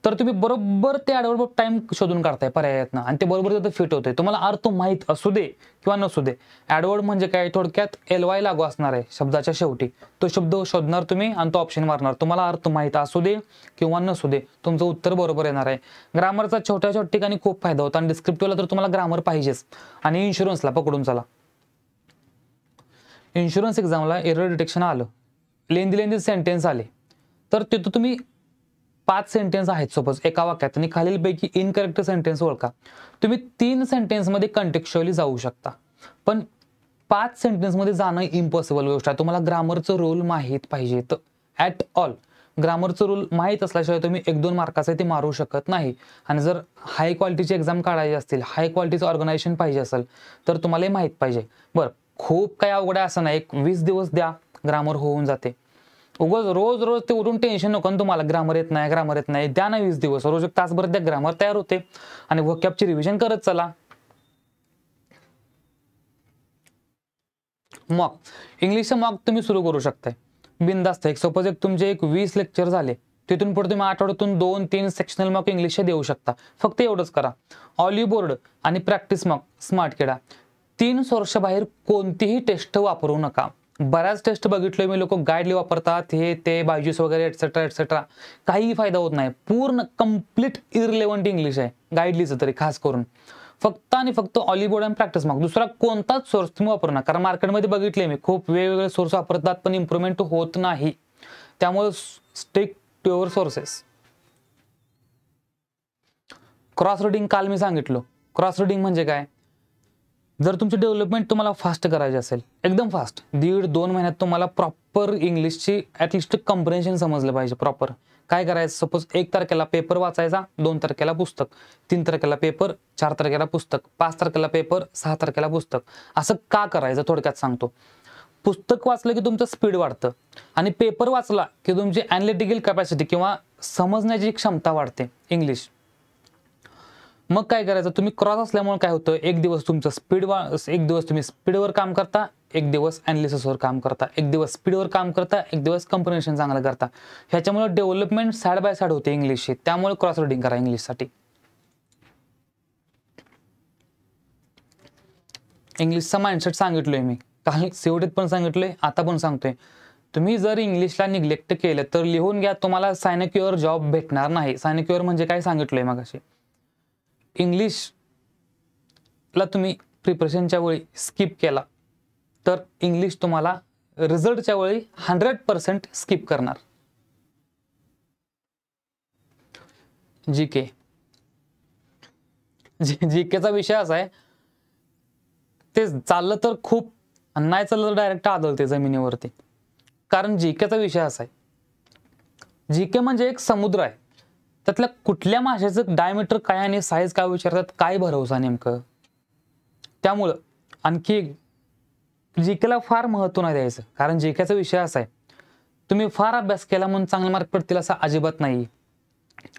तर तुम्ही बरोबर ते ॲडवर्ब ऑफ टाइम शोधून काढताय पर्यायातनं आणि ते बरोबर तिथं फिट होते. तुम्हाला अर्थ माहीत असू दे किंवा नसू दे. ॲडवर्ब म्हणजे काय? थोडक्यात LY लागू असणार आहे शब्दाच्या शेवटी, तो शब्द शोधणार तुम्ही आणि तो ऑप्शन मारणार. तुम्हाला अर्थ माहीत असू दे किंवा नसू दे, तुमचं उत्तर बरोबर येणार आहे. ग्रामरचा छोट्या ठिकाणी खूप फायदा होता आणि डिस्क्रिप्टिव्हला तर तुम्हाला ग्रामर पाहिजेच. आणि इन्शुरन्सला पकडून चला, इन्शुरन्स एक्झामला एरर डिटेक्शन आलं, लेंदी सेंटेन्स आले, तर तिथं तुम्ही 5 सेंटेन्स आहेत सपोज एका वाक्यात आणि खालीलपैकी इनकरेक्ट सेंटेन्स ओळखा. तुम्ही 3 सेंटेन्समध्ये कंटेक्च्युअली जाऊ शकता, पण 5 सेंटेन्समध्ये जाणं इम्पॉसिबल गोष्ट आहे. तुम्हाला ग्रामरचं रूल माहीत पाहिजे तर ॲट ऑल. ग्रामरचं रूल माहीत असल्याशिवाय तुम्ही 1-2 मार्काचे ते मारू शकत नाही. आणि जर हाय क्वालिटीची एक्झाम काढायची असतील, हाय क्वालिटीचं ऑर्गनायझेशन पाहिजे असेल, तर तुम्हाला हे माहीत पाहिजे. बरं, खूप काही अवघड आहे असं नाही, एक 20 दिवस द्या, ग्रामर होऊन जाते. उगाच रोज ते उठून टेन्शन नको तुम्हाला, ग्रामर येत नाही, द्या ना 20 दिवस, रोज 1 तासभर द्या, ग्रामर तयार होते. आणि व्होकॅबची रिव्हिजन करत चला. मॉक, इंग्लिशचं मॉक तुम्ही सुरू करू शकताय बिनधास्त. सपोज तुमचे 20 लेक्चर झाले, तिथून पुढे तुम्ही आठवड्यातून 2-3 सेक्शनल मॉक इंग्लिशचे देऊ शकता. फक्त एवढंच करा. ऑलिव्ह बोर्ड आणि प्रॅक्टिस मॉक, स्मार्ट किडा, 3 सोर्सच्या बाहेर कोणतीही टेस्ट वापरू नका. बऱ्याच टेस्ट बघितलोय मी, लोक गाईडली वापरतात, हे ते बायजूस वगैरे एटसेट्रा, काही फायदा होत नाही. पूर्ण कम्प्लीट इररिलेव्हंट इंग्लिश आहे गाईडलीचं तरी खास करून. फक्त आणि फक्त ऑलिव्ह बोर्ड आणि प्रॅक्टिस मॉक, दुसरा कोणताच सोर्स तुम्ही वापरू नका. कारण मार्केटमध्ये बघितले मी, खूप वेगवेगळे सोर्स वापरतात पण इम्प्रूव्हमेंट होत नाही. त्यामुळे stick to your sources. Cross reading काल मी सांगितलं. क्रॉस रिडिंग म्हणजे काय? जर तुमची डेव्हलपमेंट तुम्हाला फास्ट करायची असेल, एकदम फास्ट, 1.5-2 महिन्यात तुम्हाला प्रॉपर इंग्लिशची ॲटलिस्ट कम्प्रेन्शन समजलं पाहिजे प्रॉपर. काय करायचं? सपोज 1 तारखेला पेपर वाचायचा, 2 तारखेला पुस्तक, 3 तारखेला पेपर, 4 तारखेला पुस्तक, 5 तारखेला पेपर, 6 तारखेला पुस्तक. असं का करायचं थोडक्यात सांगतो. पुस्तक वाचलं की तुमचं स्पीड वाढतं आणि पेपर वाचला की तुमची ॲनालिटिकल कॅपॅसिटी किंवा समजण्याची क्षमता वाढते इंग्लिश. मग काय करायचं? तुम्ही क्रॉस असल्यामुळे काय होतं, एक दिवस तुमचं एक दिवस तुम्ही स्पीडवर काम करता, एक दिवस ॲनालिसिसवर काम करता, एक दिवस स्पीडवर काम करता, एक दिवस कम्प्रेन्शन चांगलं करता. ह्याच्यामुळे डेव्हलपमेंट साइड बाय साइड होते इंग्लिशची. त्यामुळे क्रॉस रिडिंग करा इंग्लिशसाठी. इंग्लिशचा माइंडसेट सांगितलोय मी, काल सीओटीत पण सांगितलोय, आता पण सांगतोय. तुम्ही जर इंग्लिशला निग्लेक्ट केलं तर लिहून घ्या, तुम्हाला सायनेक्युअर जॉब भेटणार नाही. सायनेक्युअर म्हणजे काय सांगितलंय मगाशी. इंग्लिशला तुम्ही प्रिपरेशनच्या वेळी स्किप केला तर इंग्लिश तुम्हाला रिझल्टच्या वेळी 100% स्किप करणार. जीके जीकेचा विषय असा आहे, ते चाललं तर खूप, नाही चाललं तर डायरेक्ट आदळते जमिनीवरती. कारण जीकेचा विषय असा आहे, जीके म्हणजे एक समुद्र आहे, त्यातल्या कुठल्या माशाचं डायमीटर काय आणि साईज काय विचारतात, काय भरोसा नेमकं. त्यामुळं आणखी जीकेला फार महत्व नाही द्यायचं. कारण जीकेचा विषय असा आहे, तुम्ही फार अभ्यास केला म्हणून चांगले मार्क पडतील असं अजिबात नाही.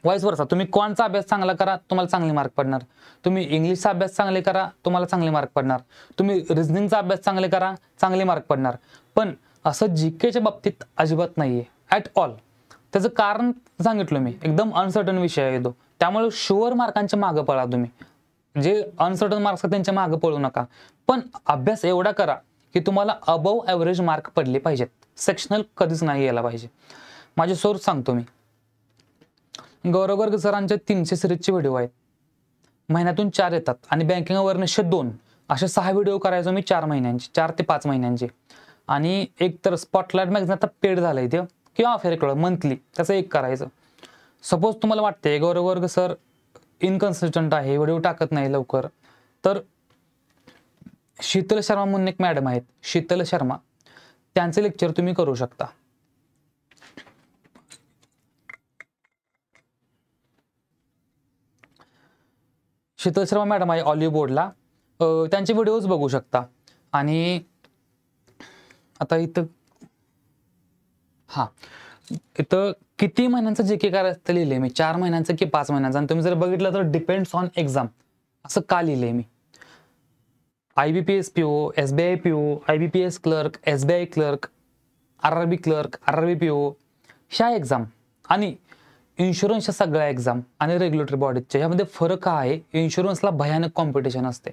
वाईस वर्सा, तुम्ही क्वांटचा अभ्यास चांगला करा, तुम्हाला चांगले मार्क पडणार. तुम्ही इंग्लिशचा अभ्यास चांगले करा, तुम्हाला चांगले मार्क पडणार. तुम्ही रिझनिंगचा अभ्यास चांगले करा, चांगले मार्क पडणार. पण असं जीकेच्या बाबतीत अजिबात नाहीये ॲट ऑल. त्याचं कारण सांगितलं मी, एकदम अनसर्टन विषय आहे तो. त्यामुळे शुअर मार्कांच्या मागं पळा तुम्ही. जे अनसर्टन मार्क्स त्यांच्या मागं पळू नका. पण अभ्यास एवढा करा की तुम्हाला अबव ॲव्हरेज मार्क पडले पाहिजेत. सेक्शनल कधीच नाही यायला पाहिजे. माझे सोर्स सांगतो मी. गौरव गर्ग सरांचे 300 सिरीजचे व्हिडिओ आहेत, महिन्यातून 4 येतात. आणि बँकिंग अवेअरनेसचे 2, असे 6 व्हिडिओ करायचो मी 4 महिन्यांचे, 4 ते 5 महिन्यांचे. आणि एक तर स्पॉटलाइट मॅगझिन आता पेड झालंय ते, किंवा ऑफर मंथली, त्याचं एक करायचं. सपोज तुम्हाला वाटते गौरव गर्ग सर इनकन्सिस्टंट आहे, व्हिडिओ टाकत नाही लवकर, तर शीतल शर्मा म्हणून एक मॅडम आहेत, शीतल शर्मा, त्यांचे लेक्चर तुम्ही करू शकता. शीतल शर्मा मॅडम आहे ऑलिव्ह बोर्डला, त्यांचे व्हिडिओज बघू शकता. आणि आता इथं इथं किती महिन्यांचं जे के करायचं लिहिलंय मी, 4 महिन्यांचं की 5 महिन्यांचं. आणि तुम्ही जर बघितलं तर डिपेंड्स ऑन एक्झाम असं का लिहिलंय मी. IBPS PO, SBI PO, IBPS clerk, SBI clerk, RRB clerk, RRB PO, ह्या एक्झाम आणि इन्शुरन्सच्या सगळ्या एक्झाम आणि रेग्युलेटरी बॉडीजच्या ह्यामध्ये फरक हा आहे, इन्शुरन्सला भयानक कॉम्पिटिशन असते.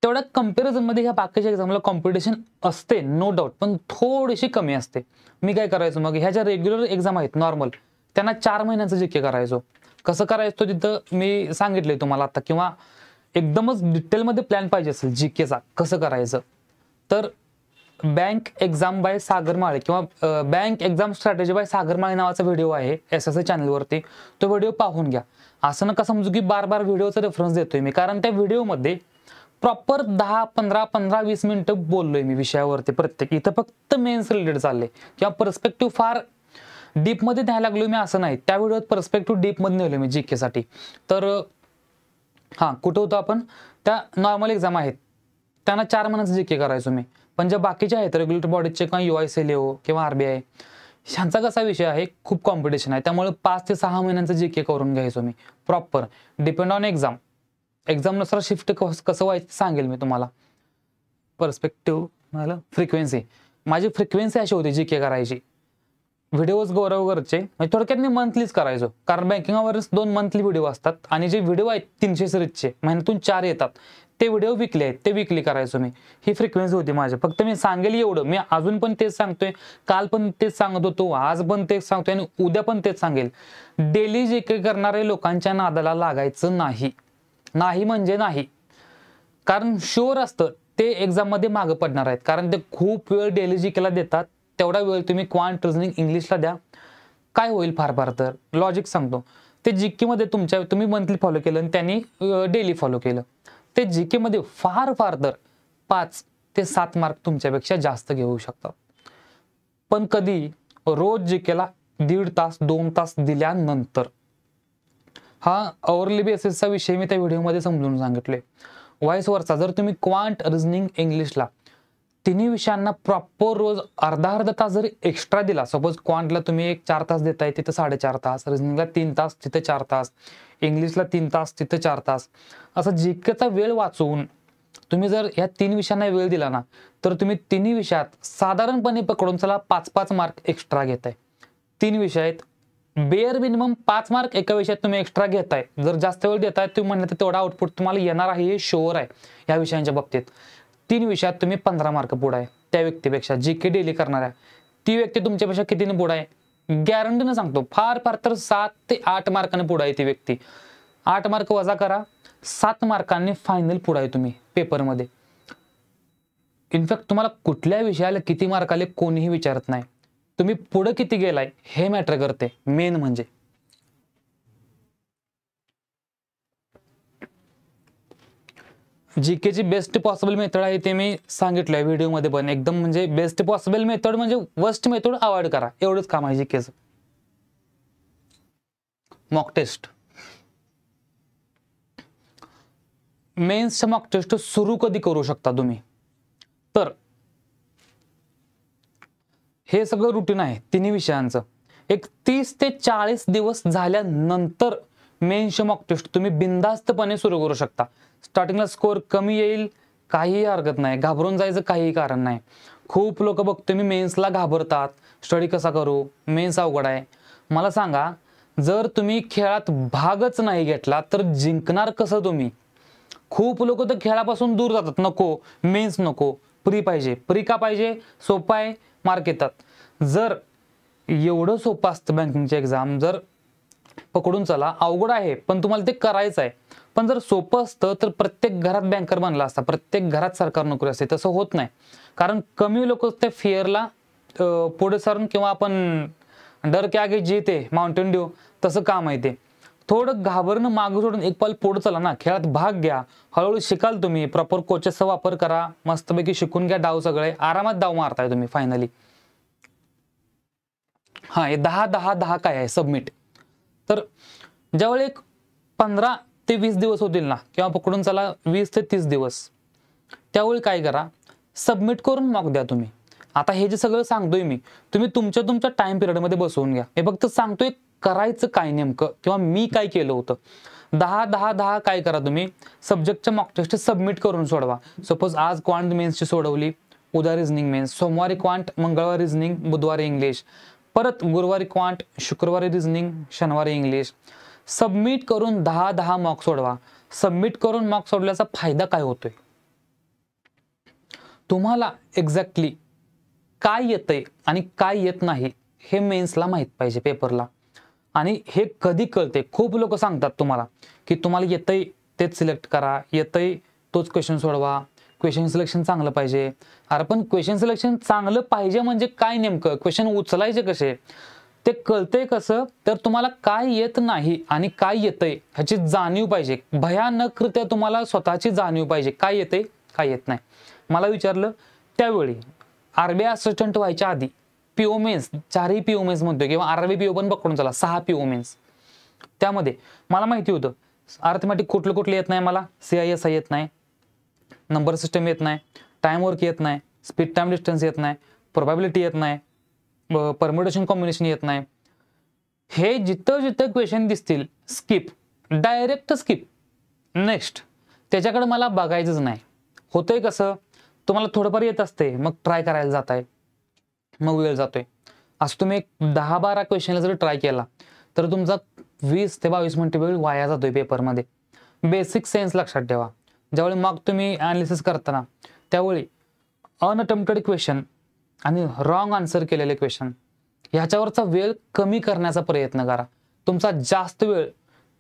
तेवढ्या कंपॅरिझनमध्ये ह्या बाकीच्या एक्झामला कॉम्पिटिशन असते नो डाऊट, पण थोडीशी कमी असते. मी काय करायचो मग, ह्या ज्या रेग्युलर एक्झाम आहेत नॉर्मल, त्यांना 4 महिन्यांचं जीके करायचो. कसं करायचो तिथं मी सांगितलंय तुम्हाला आता, किंवा एकदमच डिटेलमध्ये प्लॅन पाहिजे असेल जीकेचा कसं करायचं, तर बँक एक्झाम बाय सागर माळे किंवा बँक एक्झाम स्ट्रॅटेजी बाय सागर माळे नावाचा व्हिडिओ आहे SSI चॅनलवरती, तो व्हिडिओ पाहून घ्या. असं नका समजू की बार बार व्हिडिओचा रेफरन्स देतोय मी, कारण त्या व्हिडिओमध्ये प्रॉपर 10, 15, 20 मिनिटं बोललोय मी विषयावरती प्रत्येक. इथं फक्त मेन्स रिलेटेड चाललंय, किंवा पर्स्पेक्टिव्ह फार डीपमध्ये द्यायला लागलोय मी असं नाही. त्या व्हिडिओत पर्स्पेक्टिव्ह डीपमध्ये नेलोय मी जीके साठी. तर कुठं होतं आपण, त्या नॉर्मल एक्झाम आहेत त्यांना 4 महिन्याचं जीके करायचो मी. पण ज्या बाकीच्या आहेत रेग्युलेटरी बॉडीजचे किंवा UICLO किंवा RBI, ह्यांचा कसा विषय आहे, खूप कॉम्पिटिशन आहे. त्यामुळे 5 ते 6 महिन्यांचं जीके करून घ्यायचो मी प्रॉपर, डिपेंड ऑन एक्झाम. एक्झामनुसार शिफ्ट कसं व्हायचं सांगेल मी तुम्हाला. पर्स्पेक्टिव्ह मला फ्रिक्वेन्सी, माझी फ्रिक्वेन्सी अशी होती जीके करायची. व्हिडिओज गौरव गर्गचे म्हणजे थोडक्यात मी मंथलीच करायचो, कारण बँकिंग अवेअरनेस 2 मंथली व्हिडिओ असतात. आणि जे व्हिडिओ आहेत 300 सिरीजचे महिन्यातून 4 येतात, ते व्हिडिओ विकली आहेत, ते विकली करायचो मी. ही फ्रिक्वेन्सी होती माझी. फक्त मी सांगेल एवढं, मी अजून पण तेच सांगतोय, काल पण तेच सांगत होतो, आज पण तेच सांगतोय आणि उद्या पण तेच सांगेल. डेली जीके करणारे लोकांच्या नादाला लागायचं नाही. नाही म्हणजे नाही. कारण शुअर असतं ते एक्झाम मध्ये मागं पडणार आहेत, कारण ते खूप वेळ डेली जीकेला देतात. तेवढा वेळ तुम्ही क्वांट, रिझनिंग, इंग्लिशला द्या. काय होईल फार फार तर लॉजिक सांगतो, ते जीके मध्ये तुम्ही मंथली फॉलो केलं आणि त्यांनी डेली फॉलो केलं, ते जीके मध्ये फार फार तर 5 ते 7 मार्क तुमच्यापेक्षा जास्त घेऊ शकतात. पण कधी, रोज जीकेला 1.5 तास 2 तास दिल्यानंतर. हा अवरली बेसिसचा विषय मी त्या व्हिडिओमध्ये समजून सांगितले. व्हाईस वर्सा, जर तुम्ही क्वांट, रिझनिंग, इंग्लिशला तिन्ही विषयांना प्रॉपर रोज अर्धा तास जरी एक्स्ट्रा दिला, सपोज क्वांटला तुम्ही 4 तास देताय, तिथं 4.5 तास, रिझनिंगला 3 तास, तिथं 4 तास, इंग्लिशला 3 तास, तिथं 4 तास, असं जीकेचा वेळ वाचवून तुम्ही जर ह्या 3 विषयांना वेळ दिला ना, तर तुम्ही तिन्ही विषयात साधारणपणे पकडून चला 5-5 मार्क एक्स्ट्रा घेताय. 3 विषय आहेत, बेअर मिनिमम 5 मार्क एका विषयात तुम्ही एक्स्ट्रा घेताय. जर जास्त वेळ देताय तुम्ही म्हणलं तर तेवढा आउटपुट तुम्हाला येणार आहे, हे शुअर आहे या विषयांच्या बाबतीत. 3 विषयात तुम्ही 15 मार्क पुढे आहे त्या व्यक्तीपेक्षा, जीके डेली करणाऱ्या ती व्यक्ती तुमच्यापेक्षा कितीने पुढे आहे? गॅरंटीनं सांगतो, फार फार तर 7 ते 8 मार्काने पुढे आहे ती व्यक्ती. 8 मार्क वजा करा, 7 मार्कांनी फायनल पुढे आहे तुम्ही पेपरमध्ये. इनफॅक्ट तुम्हाला कुठल्या विषयाला किती मार्क आले कोणीही विचारत नाही, तुम्ही पुढे किती गेलाय हे मॅटर करते मेन म्हणजे. जीकेची बेस्ट पॉसिबल मेथड आहे ते मी सांगितलंय व्हिडिओमध्ये पण. एकदम म्हणजे बेस्ट पॉसिबल मेथड म्हणजे वर्स्ट मेथड अवॉइड करा, एवढंच काम आहे जीकेचं. मॉक टेस्ट, मेन्सच्या मॉक टेस्ट सुरू कधी करू शकता तुम्ही? तर हे सगळं रुटीन आहे तिन्ही विषयांचं. एक 30 ते 40 दिवस झाल्यानंतर मेन्सचे मॉक टेस्ट तुम्ही बिनधास्तपणे सुरू करू शकता. स्टार्टिंगला स्कोर कमी येईल, काहीही हरकत नाही, घाबरून जायचं काहीही कारण नाही. खूप लोक बघतो मी मेन्सला घाबरतात, स्टडी कसा करू, मेन्स अवघड आहे. मला सांगा, जर तुम्ही खेळात भागच नाही घेतला तर जिंकणार कसं तुम्ही? खूप लोक तर खेळापासून दूर जातात, नको मेन्स नको, प्री पाहिजे. प्री का पाहिजे? सोपं आहे, मार्क येतात. जर एवढं सोपं असतं बँकिंगची एक्झाम, जर पकडून चला अवघड आहे पण तुम्हाला ते करायचं आहे, पण जर सोपं असतं तर प्रत्येक घरात बँकर बनला असता, प्रत्येक घरात सरकार नोकरी असते. तसं होत नाही, कारण कमी लोक त्या फिअरला पुढे सरून, किंवा आपण डर के आगे जीते माउंटेन ड्यू तसं काम आहे ते. थोडं घाबरणं मागं सोडून एक पाऊल पुढे चला ना, खेळात भाग घ्या, हळूहळू शिकाल तुम्ही. प्रॉपर कोचेसचा वापर करा, मस्तपैकी शिकून घ्या डाव, सगळे आरामात डाव मारताय तुम्ही फायनली. हा, हे 10-10-10 काय आहे सबमिट. तर ज्यावेळी एक 15 ते 20 दिवस होतील ना, किंवा पकडून चला 20 ते 30 दिवस, त्यावेळी काय करा, सबमिट करून मॉक द्या तुम्ही. आता हे जे सगळं सांगतोय मी, तुम्ही तुमच्या टाइम पिरियडमध्ये बसवून घ्या. हे फक्त सांगतोय करायचं काय नेमकं, किंवा मी काय केलं होतं. 10-10-10 काय करा तुम्ही, सब्जेक्टच्या मॉक टेस्ट सबमिट करून सोडवा. सपोज आज क्वांट मेन्सची सोडवली, उद्या रिझनिंग मेन्स, सोमवारी क्वांट, मंगळवारी रिझनिंग, बुधवारी इंग्लिश, परत गुरुवारी क्वांट, शुक्रवारी रिझनिंग, शनिवारी इंग्लिश. सबमिट करून 10-10 मॉक सोडवा. सबमिट करून मॉक सोडल्याचा फायदा काय होतोय? तुम्हाला एक्झॅक्टली काय येतंय आणि काय येत नाही हे मेन्सला माहित पाहिजे पेपरला. आणि हे कधी कळते? खूप लोक सांगतात तुम्हाला की तुम्हाला येतंय तेच सिलेक्ट करा, येतंय तोच क्वेश्चन सोडवा, क्वेश्चन सिलेक्शन चांगलं पाहिजे. अरे पण क्वेश्चन सिलेक्शन चांगलं पाहिजे म्हणजे काय नेमकं? क्वेश्चन उचलायचे कसे ते कळतंय कसं? तर तुम्हाला काय येत नाही आणि काय येतंय ह्याची जाणीव पाहिजे. भयानकरित्या तुम्हाला स्वतःची जाणीव पाहिजे, काय येतंय काय येत नाही. मला विचारलं त्यावेळी आरबीआय असिस्टंट व्हायच्या आधी पीओ मेन्स, 4ही पीओ मेन्स म्हणतोय, किंवा आरबी पीओ पण पकडून चला 6 पीओ मेन्स, त्यामध्ये मला माहिती होतं अर्थमॅटिक कुठलं कुठलं येत नाही मला, CISI येत नाही, नंबर सिस्टम येत नाही, टाइम वर्क येत नाही, स्पीड टाइम डिस्टन्स येत नाही, प्रोबॅबिलिटी येत नाही, परम्युटेशन कॉम्बिनेशन येत नाही. हे जिथं जिथं क्वेश्चन दिसतील स्किप, डायरेक्ट स्किप, नेक्स्ट. त्याच्याकडे मला बघायचंच नाही. होतंय कसं, तुम्हाला थोडंफार येत असते, मग ट्राय करायला जात आहे, मग वेळ जातोय. असं तुम्ही 10-12 क्वेश्चनला जर ट्राय केला तर तुमचा 20 ते 22 मिनिटं वेळ वाया जातोय पेपरमध्ये. बेसिक सेन्स लक्षात ठेवा. ज्यावेळी मग तुम्ही ॲनालिसिस करताना त्यावेळी अनअटेम्प्टेड क्वेश्चन आणि रॉंग आन्सर केलेले क्वेश्चन ह्याच्यावरचा वेळ कमी करण्याचा प्रयत्न करा. तुमचा जास्त वेळ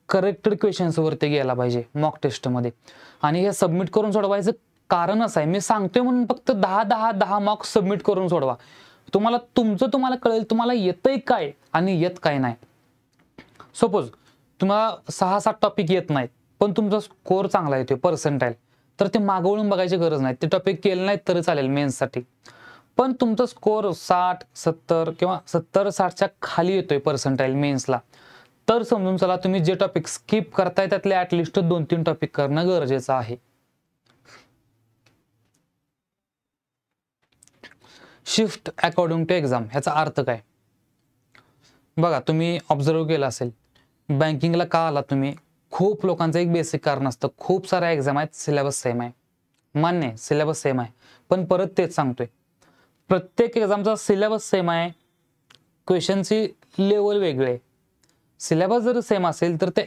करेक्टेड क्वेश्चन्सवरती गेला पाहिजे मॉक टेस्टमध्ये. आणि हे सबमिट करून सोडवायचं कारण असं आहे, मी सांगतोय म्हणून फक्त 10-10-10 मॉक सबमिट करून सोडवा. तुम्हाला कळेल तुम्हाला येतंय काय आणि येत काय नाही. सपोज तुम्हाला 6-7 टॉपिक येत नाहीत पण तुमचा स्कोर चांगला येतोय पर्सेंटाईल, तर ते मागवळून बघायची गरज नाही, ते टॉपिक केले नाहीत तरी चालेल मेन्ससाठी. पण तुमचा स्कोर 60-70 किंवा 70-60च्या खाली येतोय पर्सेंटाईल मेन्सला, तर समजून चला तुम्ही जे टॉपिक स्किप करताय त्यातले ॲटलिस्ट 2-3 टॉपिक करणं गरजेचं आहे. शिफ्ट अकॉर्डिंग टू एक्झाम ह्याचा अर्थ काय? बघा, तुम्ही ऑब्झर्व केलं असेल, बँकिंगला का आला तुम्ही, खूप लोकांचं एक बेसिक कारण असतं, खूप साऱ्या एक्झाम आहेत, सिलेबस सेम आहे. मान्य आहे सिलेबस सेम आहे, पण परत तेच सांगतोय, प्रत्येक एक्झामचा सिलेबस सेम आहे, क्वेश्चनची लेवल वेगळी आहे. सिलेबस जर सेम असेल तर त्या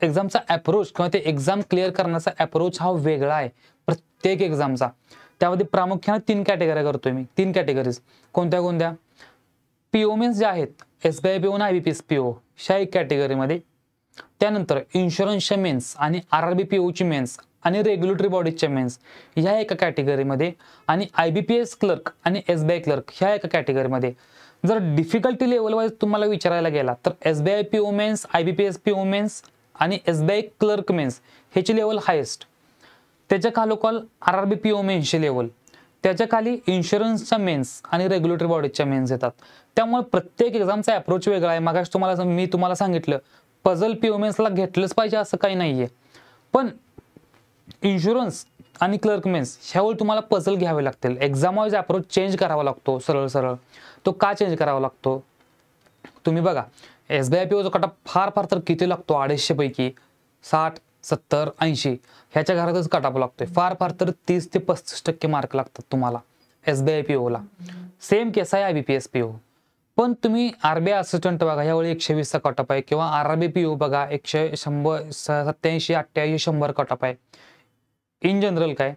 एक्झामचा अप्रोच किंवा ते एक्झाम क्लिअर करण्याचा अप्रोच हा वेगळा आहे प्रत्येक एक्झामचा. त्यामध्ये प्रामुख्याने 3 कॅटेगरी करतोय मी, 3 कॅटेगरीज. कोणत्या कोणत्या? पीओ मेन्स जे आहेत, एसबीआय पीओ आणि आयबीपीएस पीओ, ह्या एक कॅटेगरीमध्ये. त्यानंतर इन्शुरन्सच्या मेन्स आणि आरआरबी पीओची मेन्स आणि रेग्युलेटरी बॉडीजच्या मेन्स ह्या एका कॅटेगरीमध्ये, आणि आयबीपीएस क्लर्क आणि एसबीआय क्लर्क ह्या एका कॅटेगरीमध्ये. जर डिफिकल्टी लेवल वाईज तुम्हाला विचारायला गेला तर SBI PO mains, IBPS PO mains आणि एसबीआय क्लर्क मेन्स ह्याची लेवल हायेस्ट. त्याच्या खालोखाल आरआरबी पीओ मेन्सची लेवल, त्याच्या खाली इन्शुरन्सच्या मेन्स आणि रेग्युलेटरी बॉडीजच्या मेन्स येतात. त्यामुळे प्रत्येक एक्झामचा अप्रोच वेगळा आहे. मागाशी मी तुम्हाला सांगितलं पझल पीओ मेन्सला घेतलंच पाहिजे असं काही नाहीये, पण इन्शुरन्स आणि क्लर्क मेन्स ह्यावर तुम्हाला पझल घ्यावे लागतील. एक्झाम वाईज अप्रोच चेंज करावा लागतो सरळ सरळ. तो का चेंज करावा लागतो? तुम्ही बघा, एसबीआय पीओचा कटअप फार फार तर किती लागतो? 250 पैकी 60, 70, 80 ह्याच्या घरातच कटअप लागतोय. फार फार तर 30 ते 35% मार्क लागतात तुम्हाला एसबीआय पीओला. सेम केस आहे आयबीपीएस पीओ. पण तुम्ही आरबीआय असिस्टंट बघा, यावेळी 120चा कटअप आहे, किंवा आरआरबी पीओ बघा 87, 88, 100 कटअप आहे. इन जनरल काय,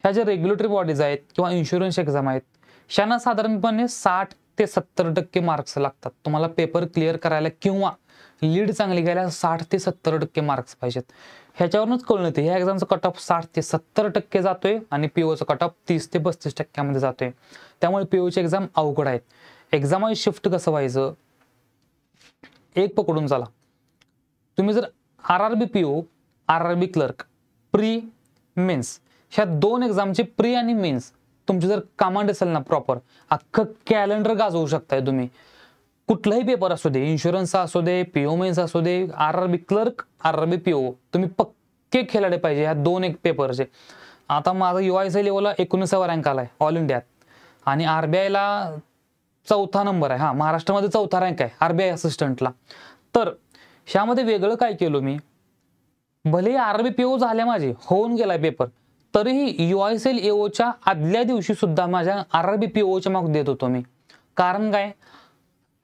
ह्या ज्या रेग्युलेटरी बॉडीज आहेत किंवा इन्शुरन्स एक्झाम आहेत, ह्यांना साधारणपणे 60 ते 70% मार्क्स लागतात तुम्हाला पेपर क्लिअर करायला, किंवा लीड चांगली घ्यायला 60 ते 70% मार्क्स पाहिजेत. ह्याच्यावरूनच कळून येते ह्या एक्झामचा कटअप 60 ते 70% जातोय आणि पीओचा कटअप 30 ते 35% जातोय. त्यामुळे पीओची एक्झाम अवघड आहेत. एक्झाम वाईज शिफ्ट कसं व्हायचं? एक पकडून चला, तुम्ही जर RRB PO, RRB clerk, pre mains ह्या 2 एक्झामचे प्री आणि मेन्स तुमची जर कमांड असेल ना प्रॉपर, अख्खं कॅलेंडर गाजवू शकताय तुम्ही. कुठलाही पेपर असू दे, इन्शुरन्सचा असू दे, पीओ मेन्स असू दे, आरआरबी क्लर्क, आरआरबी पीओ, तुम्ही पक्के खेळाडे पाहिजे ह्या 2 एक पेपरचे. आता माझा युआयसी लेवलला 19वा रँक आलाय ऑल इंडियात, आणि आरबीआयला 4था नंबर आहे. महाराष्ट्रामध्ये 4था रँक आहे आरबीआय असिस्टंटला. तर ह्यामध्ये वेगळं काय केलं मी? भले आरआरबी पीओ झाल्या माझे, होऊन गेलाय पेपर, तरीही युआयसीएल एओच्या आदल्या दिवशी सुद्धा माझ्या आरआरबी पीओच्या मार्क देत होतो मी. कारण काय,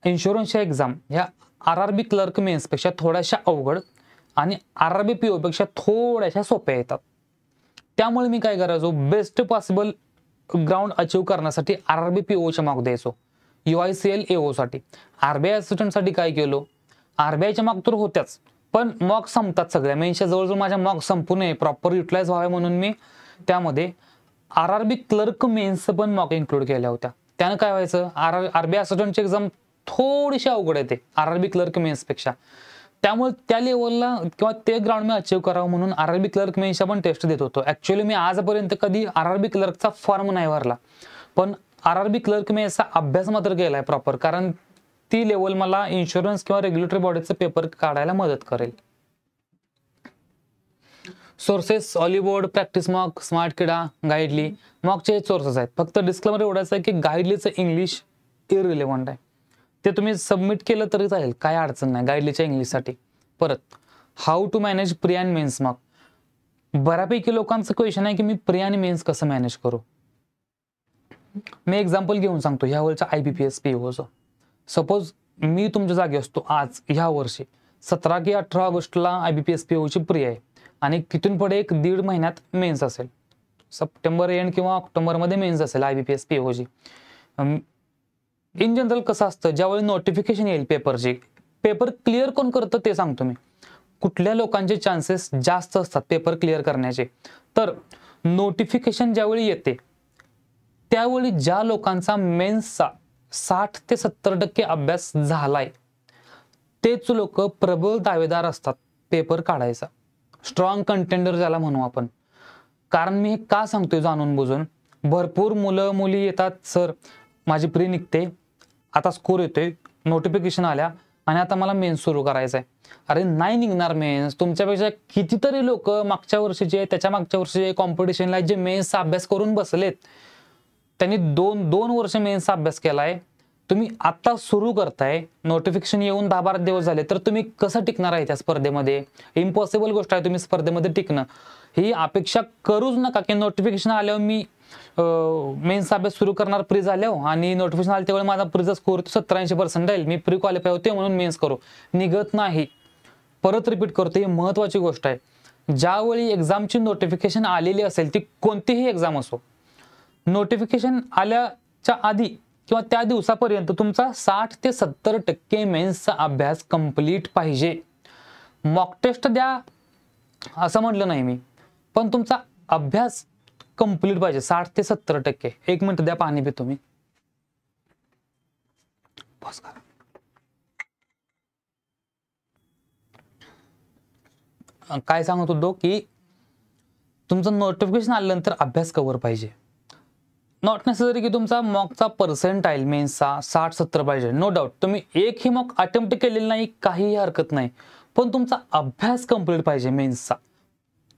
इन्शुरन्सच्या एक्झाम ह्या आरआरबी क्लर्क मेन्सपेक्षा थोड्याशा अवघड आणि आरआरबी पीओ पेक्षा थोड्याशा सोप्या येतात. त्यामुळे मी काय करायचो, बेस्ट पॉसिबल ग्राउंड अचीव करण्यासाठी आरआरबी पीओच्या मार्क द्यायचो युआयसीएल एओ साठी. आरबीआय असिस्टंटसाठी काय केलो, आरबीआयच्या मार्क तर होत्याच, पण मॉक संपतात सगळ्या मेन्सच्या जवळजवळ माझ्या मॉक संपू नये, प्रॉपर युटिलाइज व्हावे म्हणून मी त्यामध्ये आरआरबी क्लर्क मेन्स पण मॉक इन्क्लूड केल्या होत्या. त्यानं काय व्हायचं, आरबीआय असिस्टंटची एक्झाम थोडीशी अवघड येते आरआरबी क्लर्क मेन्सपेक्षा. त्यामुळे त्या लेवलला किंवा ते ग्राउंड मी अचीव करावं म्हणून आरआरबी क्लर्क मेन्सच्या पण टेस्ट देत होतो. ऍक्च्युअली मी आजपर्यंत कधी आरआरबी क्लर्कचा फॉर्म नाही भरला, पण आरआरबी क्लर्क मेन्सचा अभ्यास मात्र केलाय प्रॉपर, कारण ती लेवल मला इन्शुरन्स किंवा रेग्युलेटरी बॉडीचं पेपर काढायला मदत करेल. सोर्सेस, ऑलिबोर्ड, प्रॅक्टिस मॉक, स्मार्ट किडा, गाईडली, मॉकचे सोर्सेस आहेत. फक्त डिस्क्लेमर एवढाच आहे की गाईडलीचं इंग्लिश इररिलेव्हंट आहे, ते तुम्ही सबमिट केलं तरी चालेल, काय अडचण नाही गाईडलीच्या इंग्लिशसाठी. परत how to manage pre and mains mock. बऱ्यापैकी लोकांचं क्वेश्चन आहे की मी प्री आणि मेन्स कसं मॅनेज करू. मी एक्झाम्पल घेऊन सांगतो ह्यावरच्या आयबीपीएस पीओचं. सपोज मी तुमच्या जागी असतो आज ह्या वर्षी 17 की 18 ऑगस्टला आयबीपीएस पीओची प्री आहे, आणि तिथून पुढे 1-1.5 महिन्यात मेन्स असेल, सप्टेंबर एंड किंवा ऑक्टोबरमध्ये मेन्स असेल आयबीपीएस पीओची. इन जनरल कसं असतं, ज्यावेळी नोटिफिकेशन येईल पेपरची, पेपर क्लिअर कोण करतं ते सांगतो मी. कुठल्या लोकांचे चान्सेस जास्त असतात पेपर क्लिअर करण्याचे, तर नोटिफिकेशन ज्यावेळी येते त्यावेळी ज्या लोकांचा मेन्सचा 60 ते 70% अभ्यास झालाय तेच लोक प्रबळ दावेदार असतात पेपर काढायचा, स्ट्रॉंग कंटेंडर ज्याला म्हणू आपण. कारण मी हे का सांगतोय जाणून बुजून, भरपूर मुलं मुली येतात, सर माझी प्री निघते, आता स्कोर येतोय, नोटिफिकेशन आल्या आणि आता मला मेन्स सुरू करायचं आहे. अरे नाही निघणार मेन्स. तुमच्यापेक्षा कितीतरी लोक मागच्या वर्षीचे, त्याच्या मागच्या वर्षीचे कॉम्पिटिशनला जे मेन्सचा अभ्यास करून बसलेत, त्यांनी 2 वर्ष मेन्सचा अभ्यास केलाय. तुम्ही आता सुरू करताय, नोटिफिकेशन येऊन 10-12 दिवस झाले, तर तुम्ही कसं टिकणार आहे त्या स्पर्धेमध्ये? इम्पॉसिबल गोष्ट आहे तुम्ही स्पर्धेमध्ये टिकणं. ही अपेक्षा करूच नका की नोटिफिकेशन आल्यावर मी मेन्सचा अभ्यास सुरू करणार प्री झाल्यावर, आणि नोटिफिकेशन आलं त्यावेळी माझा प्रीचा स्कोर 70-80% राहील, मी प्री क्वालिफाय होते म्हणून मेन्स करू. निघत नाही. परत रिपीट करतो, ही महत्वाची गोष्ट आहे. ज्यावेळी एक्झामची नोटिफिकेशन आलेली असेल, ती कोणतीही एक्झाम असो, नोटिफिकेशन आल्याच्या आधी किंवा त्या दिवसापर्यंत तुमचा 60 ते 70% मेन्सचा अभ्यास कंप्लीट पाहिजे. मॉक टेस्ट द्या असं म्हटलं नाही मी, पण तुमचा अभ्यास कंप्लीट पाहिजे 60 ते 70%. 1 मिनिट द्या, पाणी पितो मी. बस करा. काय सांगत होतो की तुमचं नोटिफिकेशन आल्यानंतर अभ्यास कव्हर पाहिजे. नॉट नेसेसरी की तुमचा मॉकचा पर्सेंटाईल मेन्सचा 60-70 पाहिजे. नो डाऊट तुम्ही एकही मॉक अटेम्प्ट केलेली नाही, काहीही हरकत नाही, पण तुमचा अभ्यास कंप्लीट पाहिजे मेन्सचा.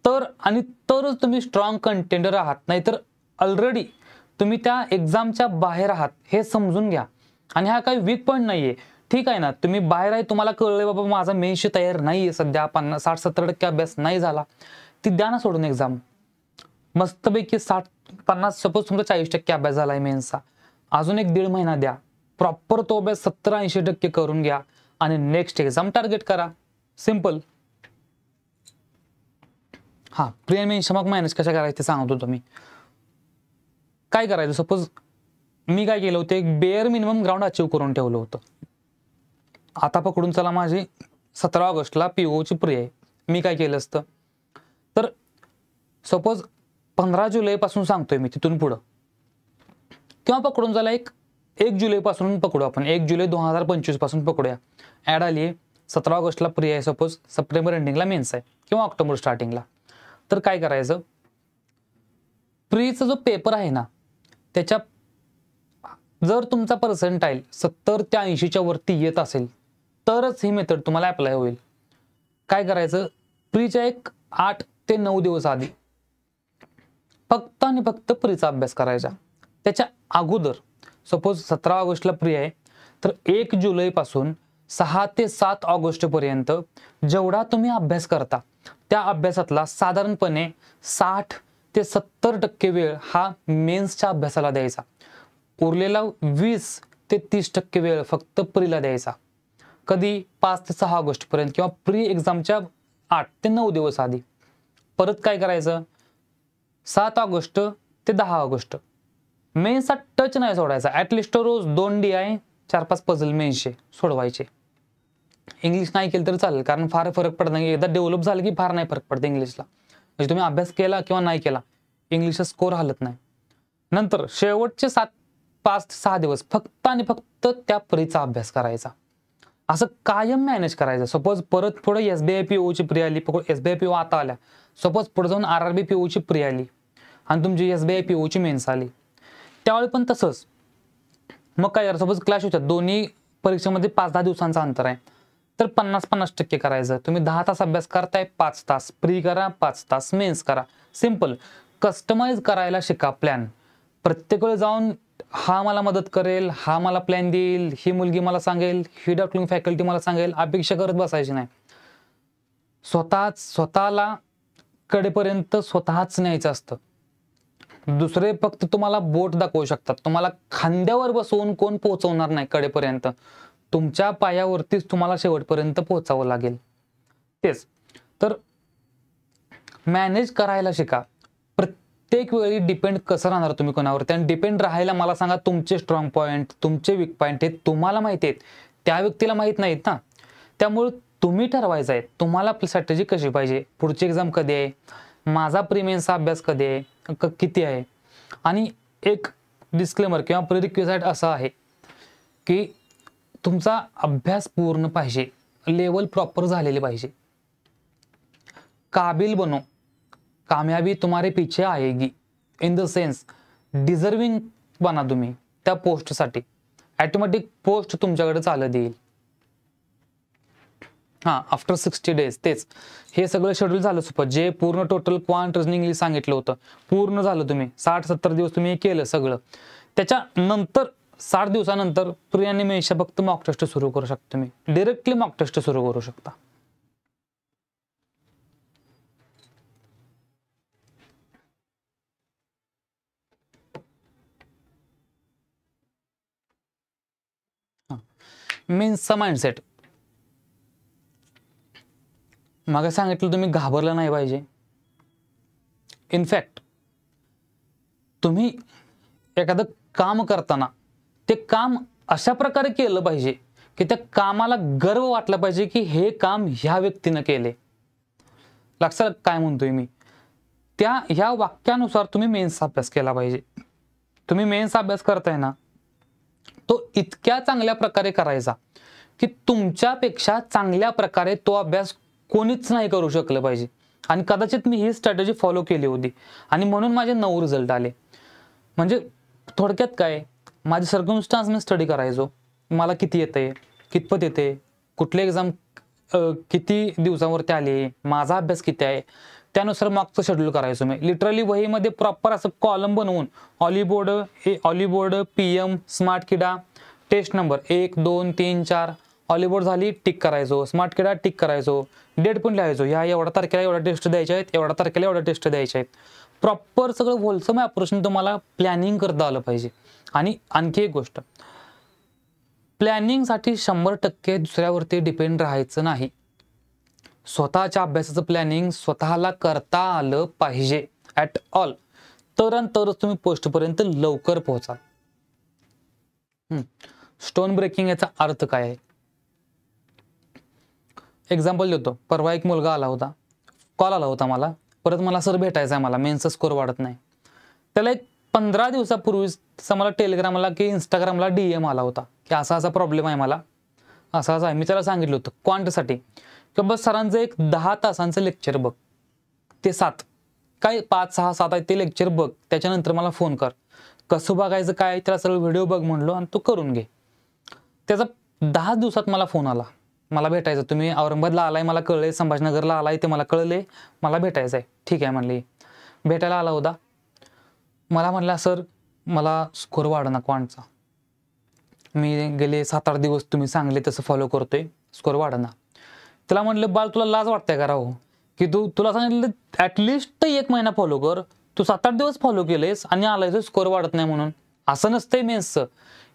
तरच तुम्ही स्ट्रॉंग कंटेंडर आहात. नाहीतर ऑलरेडी तुम्ही त्या एक्झामच्या बाहेर आहात हे समजून घ्या. आणि हा काही वीक पॉईंट नाहीये. ठीक आहे ना, तुम्ही बाहेर आहे, तुम्हाला कळलंय बाबा माझा मेन्सची तयार नाहीये सध्या, 60-70% अभ्यास नाही झाला, ती द्या ना सोडून एक्झाम. मस्तपैकी 50 सपोज तुमचा 40% अभ्यास झालाय मेन्सचा, अजून 1-1.5 महिना द्या, प्रॉपर तो अभ्यास 70-80% करून घ्या आणि नेक्स्ट एक्झाम टार्गेट करा. सिंपल. हा, प्री आणि मेन्स मग मॅनेज कशा करायचं ते सांगतो तुम्ही. काय करायचं, सपोज मी काय केलं होतं, एक बेअर मिनिमम ग्राउंड अचीव करून ठेवलं होतं. आता पकडून चला माझी 17 ऑगस्टला पीओची प्री आहे. मी काय केलं असतं, तर सपोज 15 जुलैपासून सांगतोय मी, तिथून पुढं किंवा पकडून चला 1 जुलैपासून पकडू आपण, 1 जुलै 2025 पासून पकडूया. ॲड आली आहे, 17 ऑगस्टला प्री आहे, सपोज सप्टेंबर एंडिंगला मेन्स आहे किंवा ऑक्टोबर स्टार्टिंगला. तर काय करायचं, प्रीचा जो पेपर आहे ना, त्याच्या जर तुमचा पर्सेंटाईल 70 ते 80च्या वरती येत असेल तरच ही मेथड तुम्हाला अप्लाय होईल. काय करायचं, प्रीच्या 8 ते 9 दिवस आधी फक्त आणि फक्त प्रीचा अभ्यास करायचा. त्याच्या अगोदर सपोज 17 ऑगस्टला प्री आहे, तर 1 जुलैपासून 6 ते 7 ऑगस्ट पर्यंत जेवढा तुम्ही अभ्यास करता त्या अभ्यासातला साधारणपणे 60 ते 70% वेळ हा मेन्सच्या अभ्यासाला द्यायचा. उरलेला 20 ते 30% वेळ फक्त प्रीला द्यायचा. कधी 5 ते 6 ऑगस्ट पर्यंत किंवा प्री एक्झामच्या 8 ते 9 दिवस आधी. परत काय करायचं, 7 ऑगस्ट ते 10 ऑगस्ट मेन्सचा टच नाही सोडायचा. ॲटलिस्ट रोज 2 DI 4-5 पझल मेन्सचे सोडवायचे. इंग्लिश नाही केलं तर चालेल, कारण फार फरक पडत नाही. एकदा डेव्हलप झालं की फार नाही फरक पडतं इंग्लिशला. म्हणजे तुम्ही अभ्यास केला किंवा नाही केला, इंग्लिशचा स्कोर हलत नाही. नंतर शेवटचे 5 ते 6 दिवस फक्त आणि फक्त त्या प्रीचा अभ्यास करायचा. असं कायम मॅनेज करायचं. सपोज परत पुढे SBI POची प्री आली, SBI PO आता आल्या, सपोज पुढे जाऊन RRB POची प्री आली आणि तुमची SBI POची मेन्स आली, त्यावेळी पण तसंच. मग काय करा, सपोज क्लॅश होतात, दोन्ही परीक्षेमध्ये 5-10 दिवसांचं अंतर आहे, तर 50-50% करायचं. तुम्ही 10 तास अभ्यास करताय, 5 तास प्री करा, 5 तास मेन्स करा. सिंपल. कस्टमाइज करायला शिका प्लॅन. प्रत्येक वेळी जाऊन हा मला मदत करेल, हा मला प्लॅन देईल, ही मुलगी मला सांगेल, ही डॉक्टरिंग फॅकल्टी मला सांगेल, अपेक्षा करत बसायची नाही. स्वतःला कडेपर्यंत स्वतःच न्यायचं असतं. दुसरे फक्त तुम्हाला बोट दाखवू शकतात, तुम्हाला खांद्यावर बसवून कोण पोहोचवणार नाही कडेपर्यंत. तुमच्या पायावरतीच तुम्हाला शेवटपर्यंत पोहोचावं लागेल. तेच तर मॅनेज करायला शिका. प्रत्येक वेळी डिपेंड कसं राहणार तुम्ही कोणावरती, आणि डिपेंड राहायला मला सांगा, तुमचे स्ट्रॉंग पॉईंट, तुमचे वीक पॉईंट हे तुम्हाला माहिती आहेत, त्या व्यक्तीला माहीत नाहीत ना. त्यामुळे तुम्ही ठरवायचं आहे तुम्हाला आपली स्ट्रॅटेजी कशी पाहिजे, पुढची एक्झाम कधी आहे, माझा प्रीमेन्सचा अभ्यास कधी आहे, किती आहे. आणि एक डिस्क्लेमर किंवा प्रिरिक्विसाइट असं आहे की तुमचा अभ्यास पूर्ण पाहिजे, लेवल प्रॉपर झालेली पाहिजे. काबिल बनो, कामयाबी तुम्हारे पीछे आएगी. इन द सेन्स डिझर्विंग बना तुम्ही त्या पोस्टसाठी. ऑटोमॅटिक पोस्ट तुमच्याकडे चालत येईल. हां, आफ्टर 60 डेज. तेच हे सगळं शेड्यूल झालं सुपर. जे पूर्ण टोटल क्वांट रिजनिंग इंग्लिश सांगितलं होतं पूर्ण झालं. तुम्ही 60-70 दिवस तुम्ही केलं सगळं. त्याच्यानंतर 60 दिवसानंतर प्री आणि मेन्सच्या फक्त मॉक टेस्ट सुरू करू शकता. तुम्ही डायरेक्टली मॉक टेस्ट सुरू करू शकता. मेन्सचा माइंडसेट मागे सांगितलं, तुम्ही घाबरलं नाही पाहिजे. इनफॅक्ट तुम्ही एखादं काम करताना ते काम अशा प्रकारे केलं पाहिजे की त्या कामाला गर्व वाटला पाहिजे की हे काम ह्या व्यक्तीनं केले. लक्षात काय म्हणतोय मी? ह्या वाक्यानुसार तुम्ही मेन्सचा अभ्यास केला पाहिजे. तुम्ही मेन्सचा अभ्यास करताय ना, तो इतक्या चांगल्या प्रकारे करायचा की तुमच्यापेक्षा चांगल्या प्रकारे तो अभ्यास कोणीच नाही करू शकलं पाहिजे. आणि कदाचित मी ही स्ट्रॅटेजी फॉलो केली होती आणि म्हणून माझे 9 रिझल्ट आले. म्हणजे थोडक्यात काय, माझे सर्कमस्टान्स मी स्टडी करायचो. मला किती येते, कितपत येते, कुठले एक्झाम किती दिवसांवरती आले, माझा अभ्यास किती आहे, त्यानुसार मागचं शेड्यूल करायचो मी. लिटरली वहीमध्ये प्रॉपर असं कॉलम बनवून ऑलिबोर्ड PM स्मार्ट किडा टेस्ट नंबर 1 2 3 4 ऑलिबोर्ड झाली टिक करायचो, स्मार्ट किडा टिक करायचो, डेट पण लिहायचो, ह्या एवढ्या तारखेला एवढ्या टेस्ट द्यायच्या आहेत, एवढ्या तारखेला एवढ्या टेस्ट द्यायच्या आहेत. प्रॉपर सगळं होलसम ऑपरेशन तुम्हाला प्लॅनिंग करता आलं पाहिजे. आणि आणखी एक गोष्ट, प्लॅनिंगसाठी 100% दुसऱ्यावरती डिपेंड राहायचं नाही. स्वतःच्या अभ्यासाचं प्लॅनिंग स्वतःला करता आलं पाहिजे ॲट ऑल. तरच तुम्ही पोस्टपर्यंत लवकर पोहोचाल. स्टोन ब्रेकिंग याचा अर्थ काय आहे? एक्झाम्पल देतो. परवा एक मुलगा आला होता, कॉल आला होता मला, परत मला सर भेटायचं आहे, मला मेन्सचा स्कोर वाढत नाही. त्याला एक 15 दिवसापूर्वीच मला टेलिग्रामला की इंस्टाग्रामला DM आला होता की असा प्रॉब्लेम आहे मला, असा आहे. मी त्याला सांगितलं होतं क्वांटसाठी की बस सरांचं एक 10 तासांचं लेक्चर बघ, ते 7 काय 5 6 7 आहे ते लेक्चर बघ, त्याच्यानंतर मला फोन कर. कसं बघायचं काय त्याला सगळं व्हिडिओ बघ म्हणलो आणि तो करून घे. त्याचा 10 दिवसात मला फोन आला, मला भेटायचं, तुम्ही औरंगाबादला आलाय मला कळलंय, संभाजीनगरला आलाय ते मला कळले, मला भेटायचं आहे. ठीक आहे म्हणले. भेटायला आला होता. मला म्हणला सर मला स्कोर वाढना क्वांटचा, मी गेले 7-8 दिवस तुम्ही सांगले तसं फॉलो करतोय, स्कोर वाढना. त्याला म्हटलं बाळ तुला लाज वाटते का राहू की तुला सांगितलं ॲटलिस्ट 1 महिना फॉलो कर, तू 7-8 दिवस फॉलो केलेस आणि आलायचं स्कोर वाढत नाही म्हणून. असं नसतंय मेन्सचं,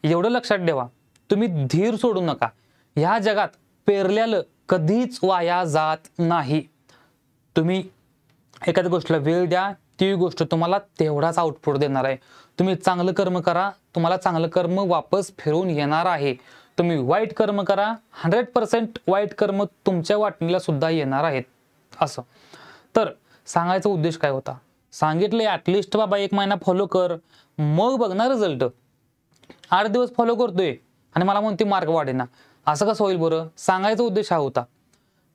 एवढं लक्षात ठेवा. तुम्ही धीर सोडू नका. ह्या जगात पेरलेलं कधीच वाया जात नाही. तुम्ही एखाद्या गोष्टीला वेळ द्या, ती गोष्ट तुम्हाला तेवढाच आउटपुट देणार आहे. तुम्ही चांगलं कर्म करा, तुम्हाला चांगलं कर्म वापस फिरून येणार आहे. तुम्ही वाईट कर्म करा, 100% वाईट कर्म तुमच्या वाटणीला सुद्धा येणार आहेत. असं तर सांगायचा उद्देश काय होता? सांगितले ॲटलिस्ट बाबा 1 महिना फॉलो कर, मग बघणार रिझल्ट. 8 दिवस फॉलो करतोय आणि मला म्हणते मार्क वाढेना, असं कसं होईल बरं? सांगायचा उद्देश हा होता.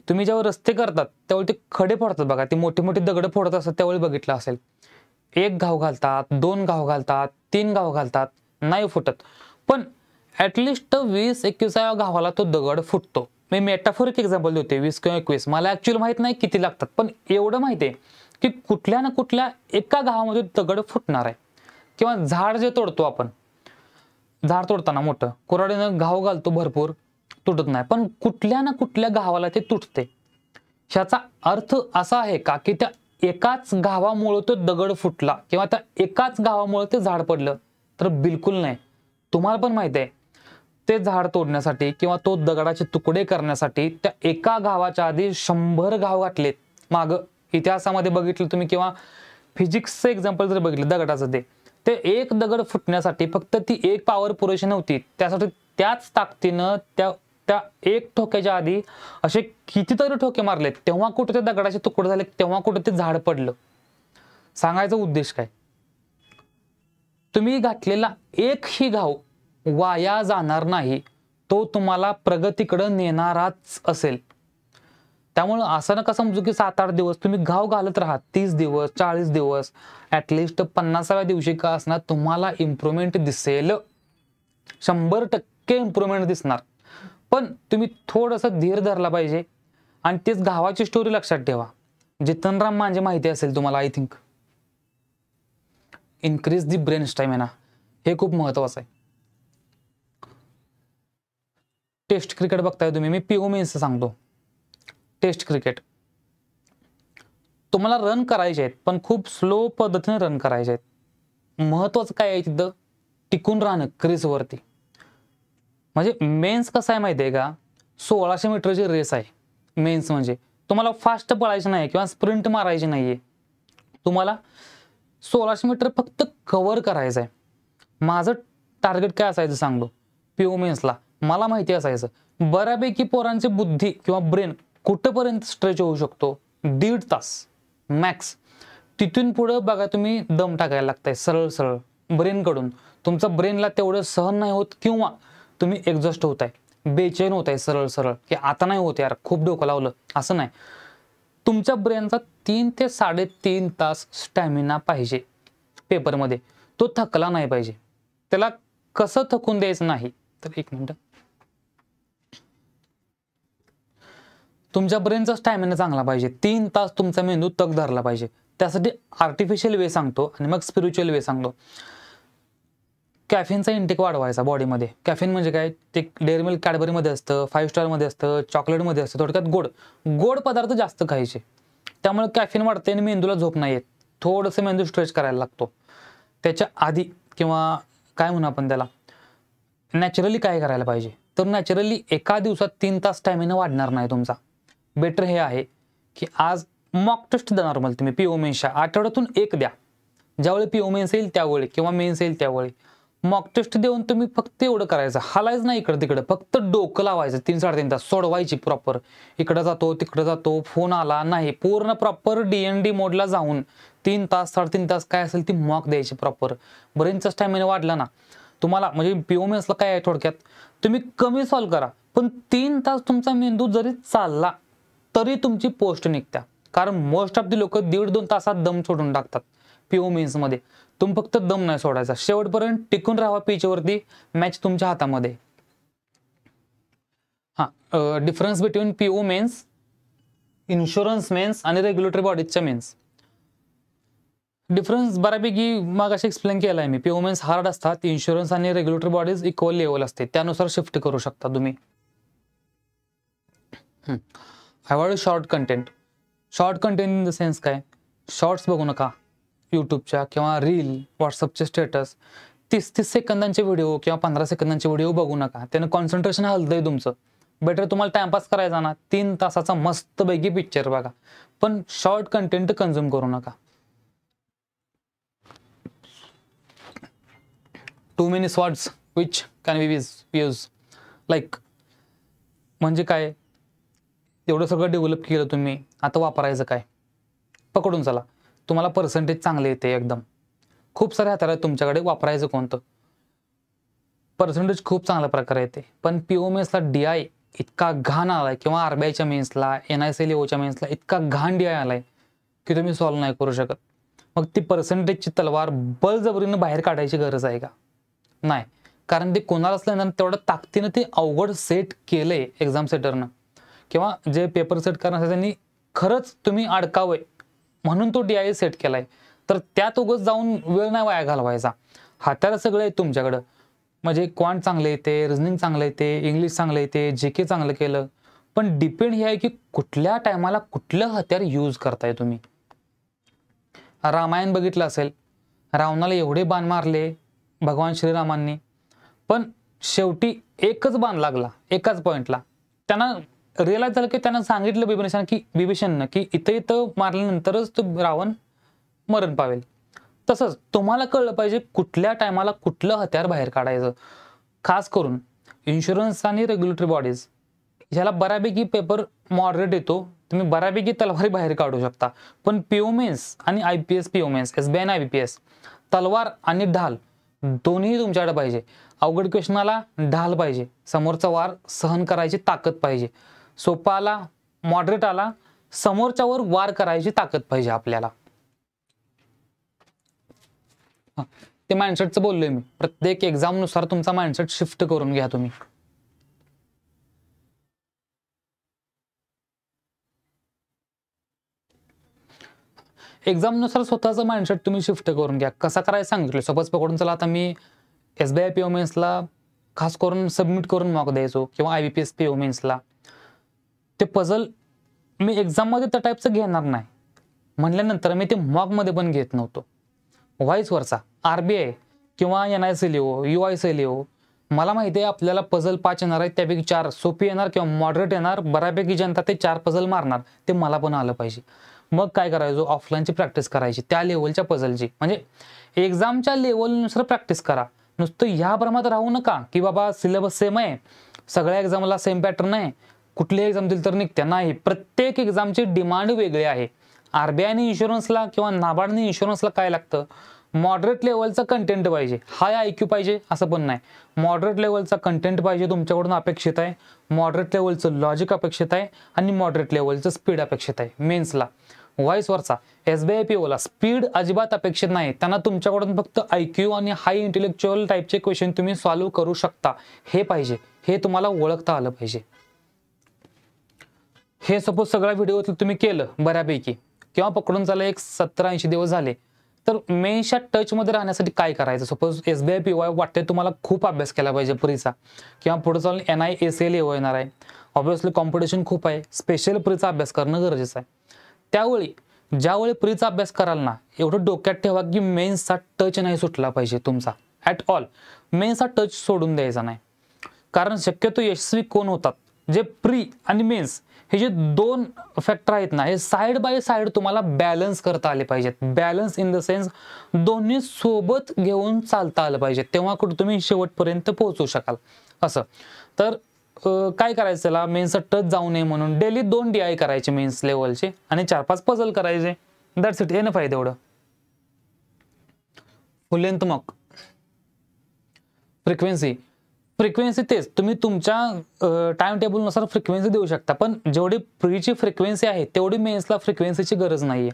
तुम्ही जेव्हा रस्ते करतात त्यावेळी ते खडे फोडतात बघा, ते मोठे मोठे दगड फोडत असतात, त्यावेळी बघितलं असेल. 1 घाव घालतात, 2 घाव घालतात, 3 घाव घालतात, नाही फुटत. पण ॲटलिस्ट 20-21व्या घावाला तो दगड फुटतो. मी मेटाफोरिक एक्झाम्पल देते, 20 किंवा 21. मला ॲक्च्युअली माहित नाही किती लागतात, पण एवढं माहिती आहे की कुठल्या ना कुठल्या एका घावामध्ये दगड फुटणार आहे. किंवा झाड जे तोडतो आपण, झाड तोडताना मोठं कुऱ्हाडीनं घाव घालतो, भरपूर तुटत नाही, पण कुठल्या ना कुठल्या घावाला ते तुटते. ह्याचा अर्थ असा आहे का की त्या एकाच घावामुळे तो दगड फुटला किंवा त्या एकाच घावामुळे ते झाड पडलं? तर बिलकुल नाही. तुम्हाला पण माहिती आहे, ते झाड तोडण्यासाठी किंवा तो दगडाचे तुकडे करण्यासाठी त्या एका घावाच्या आधी 100 घाव घातलेत. मागं इतिहासामध्ये बघितलं तुम्ही किंवा फिजिक्सचं एक्झाम्पल जर बघितलं दगडाचं, ते एक दगड फुटण्यासाठी फक्त ती एक पॉवर पुरेशी नव्हती. त्यासाठी त्याच ताकदीनं त्या एक ठोक्याच्या आधी असे कितीतरी ठोके मारलेत, तेव्हा कुठे ते दगडाचे तुकडे झाले, तेव्हा कुठे ते झाड पडलं. सांगायचा उद्देश काय? तुम्ही घातलेला एकही घाव वाया जाणार नाही, तो तुम्हाला प्रगतीकडे नेणाराच असेल. त्यामुळं असं नका समजू की 7-8 दिवस तुम्ही घाव घालत राहा, 30 दिवस 40 दिवस, ॲटलिस्ट 50व्या दिवशी का असणार तुम्हाला इम्प्रूव्हमेंट दिसेल. 100% इम्प्रूव्हमेंट दिसणार. पण तुम्ही थोडंसं धीर धरला पाहिजे. आणि तेच घावाची स्टोरी लक्षात ठेवा. जितनराम मांझे माहिती असेल तुम्हाला, I think. Increase the brain stamina, हे खूप महत्वाचं आहे. टेस्ट क्रिकेट बघताय तुम्ही, मी PO मेन्सचं सांगतो. टेस्ट क्रिकेट तुम्हाला रन करायचे आहेत, पण खूप स्लो पद्धतीने रन करायचे आहेत. महत्वाचं काय आहे तिथं? टिकून राहणं क्रीजवरती. म्हणजे मेन्स कसं आहे माहिती आहे का? 1600 मीटरची रेस आहे मेन्स. म्हणजे तुम्हाला फास्ट पळायचं नाही किंवा स्प्रिंट मारायची नाहीये. तुम्हाला 1600 मीटर फक्त कव्हर करायचं आहे. माझं टार्गेट काय असायचं सांगतो. पीओ मेन्सला मला माहिती असायचं बऱ्यापैकी पोरांची बुद्धी किंवा ब्रेन कुठंपर्यंत स्ट्रेच होऊ शकतो, 1.5 तास मॅक्स. तिथून पुढं बघा तुम्ही दम टाकायला लागताय सरळ सरळ ब्रेनकडून. तुमचा ब्रेनला तेवढं सहन नाही होत किंवा तुम्ही एक्झॉस्ट होताय, बेचैन होताय सरळ सरळ की आता नाही होत यार, खूप डोकं लावलं. असं नाही. तुमच्या ब्रेनचा 3 ते 3.5 तास स्टॅमिना पाहिजे पेपरमध्ये. तो थकला नाही पाहिजे. त्याला कसं थकून द्यायचं नाही. तर एक मिनिट. तुमच्या ब्रेनचा स्टॅमिना चांगला पाहिजे. 3 तास तुमचा मेंदू तग धरला पाहिजे. त्यासाठी आर्टिफिशियल वे सांगतो आणि मग स्पिरिच्युअल वे सांगतो. कॅफिनचा इंटेक वाढवायचा बॉडीमध्ये. कॅफिन म्हणजे काय, ते डेअरी मिल्क कॅडबरीमध्ये असतं, 5 स्टारमध्ये असतं, चॉकलेटमध्ये असतं. थोडक्यात गोड गोड पदार्थ जास्त खायचे. त्यामुळे कॅफिन वाढते आणि मेंदूला झोप नाही येत. थोडंसं मेंदू स्ट्रेच करायला लागतो. त्याच्या आधी किंवा काय म्हणू आपण त्याला, नॅचरली काय करायला पाहिजे. तर नॅचरली एका दिवसात 3 तास स्टॅमिना वाढणार नाही तुमचा. बेटर हे आहे की आज मॉक टेस्ट द्या नॉर्मल तुम्ही पीओ मेन्सच्या. आठवड्यातून एक द्या. ज्यावेळी पीओ मेन्स येईल त्यावेळी किंवा मेन्स येईल त्यावेळी मॉक टेस्ट देऊन तुम्ही फक्त एवढं करायचं, हलायचं नाही इकडं तिकडं, फक्त डोकं लावायचं 3-3.5 तास सोडवायची प्रॉपर. इकडं जातो तिकडं जातो, फोन आला नाही, पूर्ण प्रॉपर DND मोडला जाऊन 3 तास 3.5 तास काय असेल ती मॉक द्यायची प्रॉपर. ब्रेनचा स्टॅमिना वाढला ना तुम्हाला. म्हणजे पीओ मेन्सला काय आहे थोडक्यात, तुम्ही कमी सॉल्व करा पण 3 तास तुमचा मेंदू जरी चालला तरी तुमची पोस्ट निघत्या. कारण मोस्ट ऑफ दी लोक 1.5-2 तासात दम सोडून टाकतात पीओ मेन्समध्ये. तुम्ही फक्त दम नाही सोडायचा, शेवटपर्यंत टिकून राहा पिचवरती. मॅच तुमच्या हातामध्ये. Difference between PO mains, insurance mains आणि रेग्युलेटरी बॉडीजच्या मेन्स. डिफरन्स बऱ्यापैकी मगाशी एक्सप्लेन केला आहे मी. पीओ मेन्स हार्ड असतात, इन्शुरन्स आणि रेग्युलेटरी बॉडीज इक्वल लेवल असते, त्यानुसार शिफ्ट करू शकता तुम्ही. Avoid short content. Short content in the sense काय, शॉर्ट्स बघू नका यूट्यूबच्या किंवा रील, व्हॉट्सअपचे स्टेटस. 30-30 सेकंदांचे व्हिडिओ किंवा 15 सेकंदांचे व्हिडिओ बघू नका. त्यानं कॉन्सन्ट्रेशन हलतंय तुमचं. बेटर तुम्हाला टाइमपास करायचा ना 3 तासाचा मस्तपैकी पिक्चर बघा, पण शॉर्ट कंटेंट कन्झ्युम करू नका. Too many words which can be used like म्हणजे काय, एवढं सगळं डेव्हलप केलं तुम्ही, आता वापरायचं काय. पकडून चला, तुम्हाला पर्सेंटेज चांगले येते एकदम, खूप सारे हाताळत तुमच्याकडे, वापरायचं कोणतं. पर्सेंटेज खूप चांगल्या प्रकारे येते. पण पीओ मेन्सला DI इतका घाण आलाय किंवा RBIच्या मेन्सला, NICLEOच्या मेन्सला इतका घाण DI आलाय की तुम्ही सॉल्व्ह नाही करू शकत. मग ती पर्सेंटेजची तलवार बळजबरीनं बाहेर काढायची गरज आहे का, नाही. कारण ते कोणाला असल्यानंतर तेवढं ताकदीनं ते अवघड सेट केलंय एक्झाम सेटरनं किंवा जे पेपर सेट करण्यासाठी त्यांनी खरंच तुम्ही अडकावय म्हणून तो DI सेट केलाय. तर त्यात उगाच जाऊन वेळ नाही वाया घालवायचा. हाताला सगळं आहे तुमच्याकडं. म्हणजे क्वांट चांगले येते, रिझनिंग चांगलं येते, इंग्लिश चांगलं येते, GK चांगलं केलं. पण डिपेंड हे आहे की कुठल्या टायमाला कुठलं हत्यार यूज करताय तुम्ही. रामायण बघितलं असेल, रावणाला एवढे बाण मारले भगवान श्रीरामांनी, पण शेवटी एकच बाण लागला एकाच पॉइंटला. त्यांना रिअलाइज झालं की त्यांना सांगितलं बिभीषणनं की इथं मारल्यानंतरच तो रावण मरण पावेल. तसंच तुम्हाला कळलं पाहिजे कुठल्या टायमाला कुठलं हत्यार बाहेर काढायचं. खास करून इन्शुरन्स आणि रेग्युलेटरी बॉडीज ह्याला बऱ्यापैकी पेपर मॉडरेट येतो, तुम्ही बऱ्यापैकी तलवारी बाहेर काढू शकता. पण पीओ मेन्स आणि IPS पीओ मेन्स, SBI आणि IBPS, तलवार आणि ढाल दोन्ही तुमच्याकडे पाहिजे. अवघड क्वेश्चनाला ढाल पाहिजे, समोरचा वार सहन करायची ताकद पाहिजे. सोपा आला, मॉडरेट आला, समोरच्यावर वार करायची ताकद पाहिजे आपल्याला. ते माइंडसेटचं बोललोय मी. प्रत्येक एक्झाम नुसार तुमचा माइंडसेट शिफ्ट करून घ्या तुम्ही. एक्झाम नुसार स्वतःचं माइंडसेट तुम्ही शिफ्ट करून घ्या. कसा करायचं सांगितलं. सपोज पकडून चला, आता मी SBI पीओ मेन्सला खास करून सबमिट करून मॉक द्यायचो किंवा IBPS पीओ मेन्सला. ते पझल मी एक्झाममध्ये त्या टाईपचं घेणार नाही म्हणल्यानंतर मी ते मॉकमध्ये पण घेत नव्हतो. व्हाईस वर्सा RBI किंवा NICLEO, UICLEO, मला माहिती आहे आपल्याला पझल 5 येणार आहेत, त्यापैकी 4 सोपी येणार किंवा मॉडरेट येणार. बऱ्यापैकी जनता ते 4 पझल मारणार. ते मला पण आलं पाहिजे. मग काय करायचो, ऑफलाईनची प्रॅक्टिस करायची त्या लेवलच्या पझलची. म्हणजे एक्झामच्या लेवलनुसार प्रॅक्टिस करा. नुसतं ह्या प्रमाणात राहू नका की बाबा सिलेबस सेम आहे, सगळ्या एक्झामला सेम पॅटर्न आहे, कुठलीही एक्झाम दिली तर निघते. नाही, प्रत्येक एक्झामची डिमांड वेगळी आहे. आरबीआयने इन्शुरन्सला किंवा नाबार्डने इन्शुरन्सला काय लागतं, मॉडरेट लेवलचा कंटेंट पाहिजे, हाय IQ पाहिजे असं पण नाही. मॉडरेट लेवलचा कंटेंट पाहिजे तुमच्याकडून अपेक्षित आहे, मॉडरेट लेवलचं लॉजिक अपेक्षित आहे आणि मॉडरेट लेवलचं स्पीड अपेक्षित आहे मेन्सला. व्हाईस वर्सा SBI POला स्पीड अजिबात अपेक्षित नाही. त्यांना तुमच्याकडून फक्त IQ आणि हाय इंटेलेक्च्युअल टाईपचे क्वेश्चन तुम्ही सॉल्व्ह करू शकता हे पाहिजे, हे तुम्हाला ओळखता आलं पाहिजे. हे सपोज सगळा व्हिडिओ तुम्ही केलं बऱ्यापैकी किंवा पकडून चाललं एक 70-80 दिवस झाले, तर मेन्सच्या टचमध्ये राहण्यासाठी काय करायचं. सपोज SBI PO वाटते तुम्हाला खूप अभ्यास केला पाहिजे प्रीचा, किंवा पुढे चालून NIACL येणार आहे, ऑब्व्हियसली कॉम्पिटिशन खूप आहे, स्पेशल प्रीचा अभ्यास करणं गरजेचं आहे. त्यावेळी ज्यावेळी प्रीचा अभ्यास कराल ना, एवढं डोक्यात ठेवा की मेन्सचा टच नाही सुटला पाहिजे तुमचा ॲट ऑल. मेन्सचा टच सोडून द्यायचा नाही, कारण शक्यतो यशस्वी कोण होतात, जे प्री आणि मेन्स हे जे दोन फॅक्टर आहेत ना, हे साइड बाय साइड तुम्हाला बॅलन्स करता आले पाहिजेत. बॅलन्स इन द सेन्स दोन्ही सोबत घेऊन चालता आलं पाहिजे, तेव्हा कुठे तुम्ही शेवटपर्यंत पोहोचू शकाल. असं तर काय करायचं, त्याला मेन्सचा टच जाऊ नये म्हणून डेली 2 DI करायचे मेन्स लेवलचे आणि 4-5 पझल करायचे. That's it. हे ना फायदा एवढं. फुल लेंथ मॉक फ्रिक्वेन्सी तेच तुम्ही तुमच्या टाइम टेबलनुसार फ्रिक्वेन्सी देऊ शकता, पण जेवढी प्रीची फ्रिक्वेन्सी आहे तेवढी मेन्सला फ्रिक्वेन्सीची गरज नाहीये.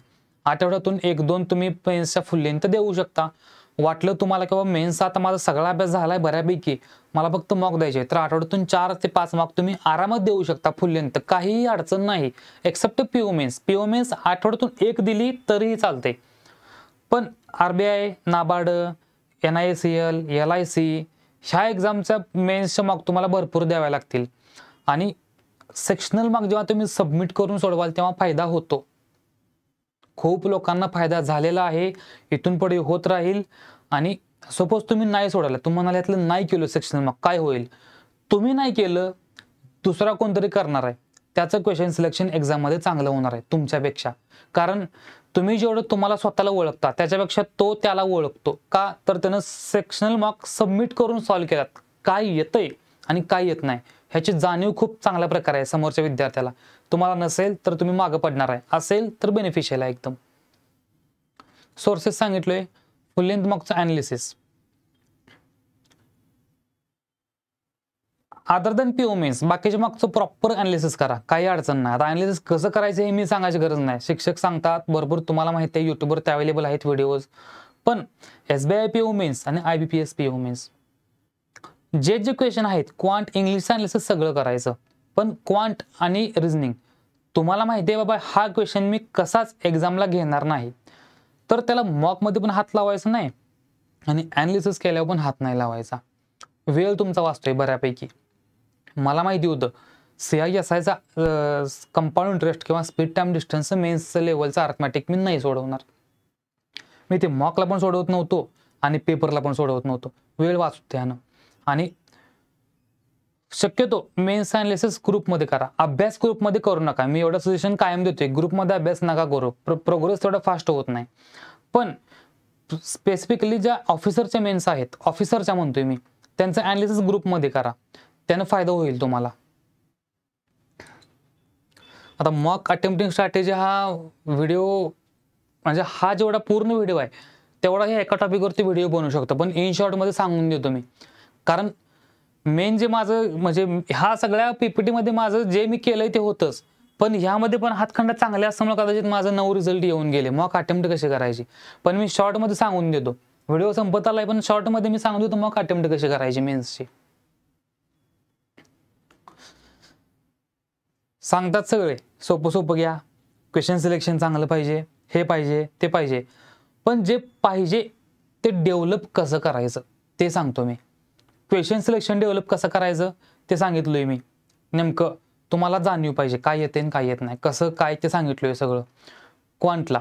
आठवड्यातून 1-2 तुम्ही मेन्सच्या फुल लेंथ देऊ शकता. वाटलं तुम्हाला किंवा मेन्सचा आता माझा सगळा अभ्यास झालाय बऱ्यापैकी, मला फक्त मॉक द्यायचे, तर आठवड्यातून 4 ते 5 मॉक तुम्ही आरामात देऊ शकता फुल लेंथ, काहीही अडचण नाही. एक्सेप्ट PO मेन्स आठवड्यातून 1 दिली तरीही चालते. पण RBI, नाबार्ड, NIACL, LIC ह्या एक्झामच्या मेन्सच्या मॉक तुम्हाला भरपूर द्याव्या लागतील. आणि सेक्शनल मॉक जेव्हा तुम्ही सबमिट करून सोडवाल तेव्हा फायदा होतो. खूप लोकांना फायदा झालेला आहे, इथून पुढे होत राहील. आणि सपोज तुम्ही नाही सोडवलं, तुम्हाला यातलं नाही केलं सेक्शनल मॉक, काय होईल, तुम्ही नाही केलं दुसरा कोणतरी करणार आहे, त्याचं क्वेश्चन सिलेक्शन एक्झाममध्ये चांगलं होणार आहे तुमच्यापेक्षा. कारण तुम्ही जेवढं तुम्हाला स्वतःला ओळखता त्याच्यापेक्षा तो त्याला ओळखतो. का तर त्यानं सेक्शनल मॉक सबमिट करून सॉल्व्ह केलात, काय येतंय आणि काय येत नाही ह्याची जाणीव खूप चांगल्या प्रकारे आहे समोरच्या विद्यार्थ्याला. तुम्हाला नसेल तर तुम्ही मागं पडणार आहे, असेल तर बेनिफिशियल आहे एकदम. सोर्सेस सांगितलोय. फुल लेंथ मॉकचं analysis other than PO mains बाकीच्या मॉकचं प्रॉपर अनालिसिस करा, काही अडचण नाही. आता अनालिसिस कसं करायचं हे मी सांगायची गरज नाही, शिक्षक सांगतात भरपूर, तुम्हाला माहिती आहे युट्यूबवर ते अवेलेबल आहेत व्हिडिओज. पण SBI PO मेन्स आणि IBPS PO मेन्स जे क्वेश्चन आहेत, क्वांट इंग्लिशचं अनालिसिस सगळं करायचं, पण क्वांट आणि रिझनिंग तुम्हाला माहिती आहे बाबा हा क्वेश्चन मी कसाच एक्झामला घेणार नाही, तर त्याला मॉकमध्ये पण हात लावायचा नाही आणि अनालिसिस केल्यावर पण हात नाही लावायचा. वेळ तुमचा वाचतोय बऱ्यापैकी. मला माहिती होतं CISIचा कंपाऊंड इंटरेस्ट किंवा स्पीड टाइम डिस्टन्स मेन्सचं लेवलचं अर्थमॅटिक मी नाही सोडवणार. मी ते मॉकला पण सोडवत नव्हतो आणि पेपरला पण सोडवत नव्हतो, वेळ वाचतो यानं. आणि शक्यतो मेन्स अनालिसिस ग्रुपमध्ये करा, अभ्यास ग्रुपमध्ये करू नका. मी एवढं सजेशन कायम देतोय, ग्रुपमध्ये अभ्यास नका करू, प्रोग्रेस तेवढा फास्ट होत नाही. पण स्पेसिफिकली ज्या ऑफिसरच्या मेन्स आहेत, ऑफिसरच्या म्हणतोय मी, त्यांचं अनालिसिस ग्रुपमध्ये करा, त्यानं फायदा होईल तुम्हाला. आता मॉक अटेम्प्टिंग स्ट्रॅटेजी हा व्हिडिओ म्हणजे हा जेवढा पूर्ण व्हिडिओ आहे तेवढा हे एका टॉपिकवरती व्हिडिओ बनवू शकतो, पण इन शॉर्टमध्ये सांगून देतो मी. कारण मेन जे माझं म्हणजे ह्या सगळ्या PPT मध्ये माझं जे मी केलंय ते होतंच, पण ह्यामध्ये पण हातखंड चांगले असल्यामुळे कदाचित माझं 9 रिझल्ट येऊन गेले. मॉक अटेम्प्ट कशी करायची पण मी शॉर्टमध्ये सांगून देतो. व्हिडिओ संपत आलाय पण शॉर्टमध्ये मी सांगून देतो मॉक अटेम्प्ट कशी करायची मेन्सची. सांगतात सगळे सोपं घ्या, क्वेश्चन सिलेक्शन चांगलं पाहिजे, हे पाहिजे ते पाहिजे, पण जे पाहिजे ते डेव्हलप कसं करायचं ते सांगतो मी. क्वेश्चन सिलेक्शन डेव्हलप कसं करायचं ते सांगितलंय मी. नेमकं तुम्हाला जाणीव पाहिजे काय येते आणि काय येत नाही, कसं काय ते सांगितलंय सगळं. क्वांटला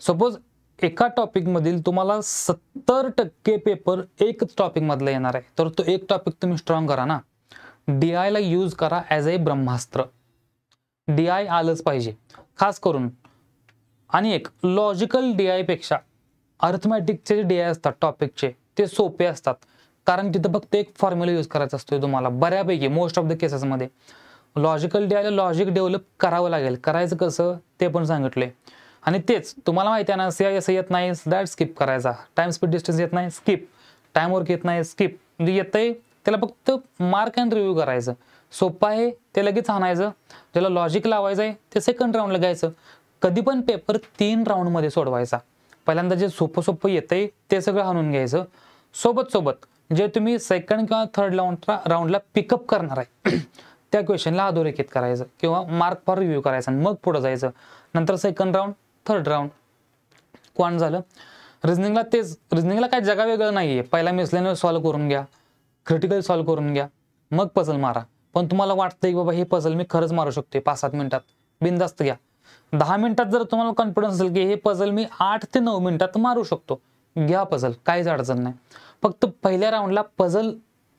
सपोज एका टॉपिक मधील तुम्हाला 70% पेपर एकच टॉपिक मधला येणार आहे, तर तो एक टॉपिक तुम्ही स्ट्रॉंग करा ना. DI ला यूज करा ॲज ए ब्रह्मास्त्र. DI आलंच पाहिजे खास करून. आणि एक लॉजिकल DI पेक्षा अर्थमॅटिकचे जे डे असतात टॉपिकचे ते सोपे असतात, कारण तिथं फक्त एक फॉर्म्युला यूज करायचा असतो तुम्हाला बऱ्यापैकी मोस्ट ऑफ द केसेसमध्ये. लॉजिकल डे आलं, लॉजिक डेव्हलप करावं लागेल. करायचं कसं ते पण सांगितलंय. आणि तेच तुम्हाला माहिती आहे ना, CIS येत नाही दॅट स्किप करायचा, टाइम स्पीड डिस्टन्स येत नाही स्किप, टाइम वर्क येत नाही स्किप. म्हणजे येतंय त्याला फक्त मार्क अँड रिव्ह्यू करायचं. सोपं आहे ते लगेच आणायचं. ज्याला लॉजिक लावायचं आहे ते सेकंड राऊंडला घ्यायचं. कधी पण पेपर 3 राऊंडमध्ये सोडवायचा. पहिल्यांदा जे सोपं येतंय ते सगळं आणून घ्यायचं. सोबत जे तुम्ही सेकंड किंवा थर्ड राऊंडला पिकअप करणार आहे त्या क्वेश्चनला अधोरेखित करायचं किंवा मार्क फॉर रिव्ह्यू करायचं आणि मग पुढे जायचं. नंतर second round, third round. Quant झालं. रिझनिंगला तेच, रिझनिंगला काय जगा वेगळं नाही आहे. पहिला मिसलेनियस सॉल्व्ह करून घ्या, क्रिटिकल सॉल्व्ह करून घ्या, मग पझल मारा. पण तुम्हाला वाटतंय की बाबा हे पझल मी खरंच मारू शकते 5-7 मिनिटात, बिनधास्त घ्या. 10 मिनिटात जर तुम्हाला कॉन्फिडन्स असेल की हे पझल मी 8 ते 9 मिनिटात मारू शकतो, घ्या पझल, काहीच अडचण नाही. फक्त पहिल्या राऊंडला पझल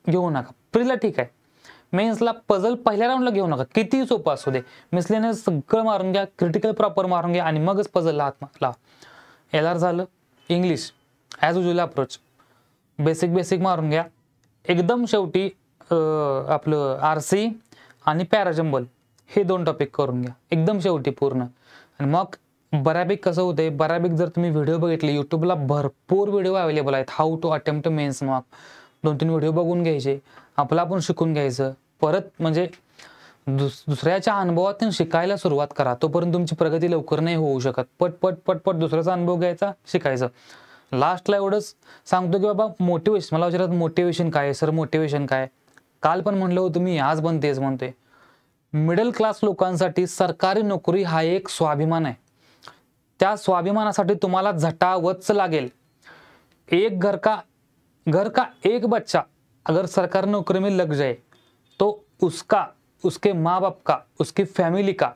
घेऊ नका. प्रीला ठीक आहे, मेन्सला पझल पहिल्या राऊंडला घेऊ नका, कितीही सोपं असू दे. मिसलेनियस सगळं मारून घ्या, क्रिटिकल प्रॉपर मारून घ्या आणि मगच पझलला हात लावा. LR झालं. English as usual approach, basic मारून घ्या. एकदम शेवटी आपलं RC आणि पॅराजंबल हे 2 टॉपिक करून घ्या एकदम शेवटी पूर्ण. आणि मग बऱ्यापैकी कसं होतंय, बऱ्यापैकी जर तुम्ही व्हिडिओ बघितले, यूट्यूबला भरपूर व्हिडिओ अवेलेबल आहेत, how to attempt mains mock. 2-3 video बघून घ्यायचे, आपलं आपण शिकून घ्यायचं. परत म्हणजे दुसऱ्याच्या अनुभवातून शिकायला सुरुवात करा. तोपर्यंत तुमची प्रगती लवकर नाही होऊ शकत. पट दुसऱ्याचा अनुभव घ्यायचा, शिकायचं. लास्टला एवढंच सांगतो की बाबा मोटिवेशन, मला विचारतात मोटिवेशन काय सर, मोटिवेशन काय. काल पण म्हणलं होतं मी, आज पण तेच म्हणतोय. मिडल क्लास लोकांसाठी सरकारी नोकरी हा एक स्वाभिमान आहे. त्या स्वाभिमानासाठी तुम्हाला झटावंच लागेल. एक घर का एक बच्चा अगर सरकारी नौकरी में लग जाए तो उसका, उसके माँ बाप का, उसकी फैमिली का,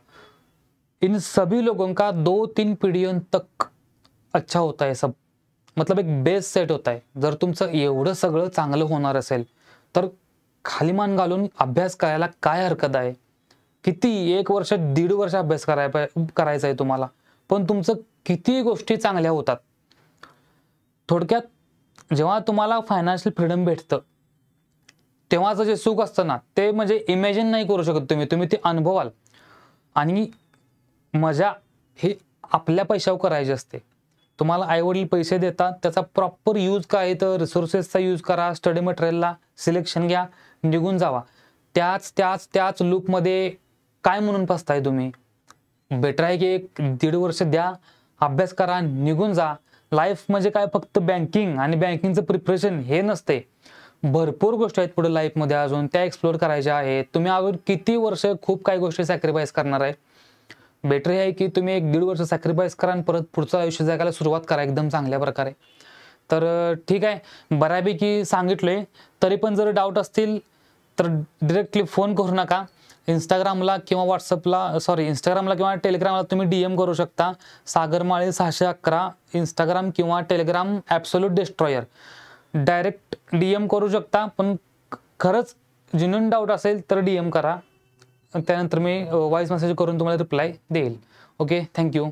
इन सभी लोगों का 2-3 पीढ़ियों तक अच्छा होता है सब. मतलब एक बेस सेट होता है. जर तुमचं एवढं सगळं चांगलं होणार असेल तर खाली मान घालून अभ्यास करायला काय हरकत आहे. किती 1 वर्ष 1.5 वर्ष अभ्यास करायचा आहे तुम्हाला, पण तुमचं किती गोष्टी चांगल्या होतात. थोडक्यात जेव्हा तुम्हाला फायनान्शियल फ्रीडम भेटतं तेव्हाचं जे सुख असतं ना, ते म्हणजे इमॅजिन नाही करू शकत तुम्ही ते अनुभवाल. आणि मजा हे आपल्या पैशावर करायची असते. तुम्हाला आईवडील पैसे देतात, त्याचा प्रॉपर यूज काय तर रिसोर्सेसचा यूज करा, स्टडी मटेरियलला सिलेक्शन घ्या, निघून जावा. त्याच लूपमध्ये काय म्हणून फसताय तुम्ही. बेटर आहे की 1-1.5 वर्ष द्या, अभ्यास करा, निघून जा. लाईफ म्हणजे काय फक्त बँकिंग आणि बँकिंगचं प्रिपरेशन हे नसते. भरपूर गोष्टी आहेत पुढे लाईफमध्ये अजून, त्या एक्सप्लोर करायच्या आहेत. तुम्ही अजून किती वर्ष खूप काही गोष्टी सॅक्रिफाईस करणार आहे. बेटर आहे की तुम्ही 1-1.5 वर्ष सॅक्रिफाईस करा आणि परत पुढचं आयुष्य जगायला सुरुवात करा एकदम चांगल्या प्रकारे. तर ठीक आहे, बऱ्यापैकी सांगितलंय. तरी पण जर डाऊट असतील तर डिरेक्टली फोन करू नका. इंस्टाग्रामला किंवा इंस्टाग्रामला किंवा टेलिग्रामला तुम्ही DM करू शकता. सागरमाळे 611 इंस्टाग्राम किंवा Telegram absolute destroyer. Direct DM करू शकता, पण खरंच जेन्युइन डाऊट असेल तर DM करा. त्यानंतर मी व्हॉइस मेसेज करून तुम्हाला रिप्लाय देईल. Okay, thank you.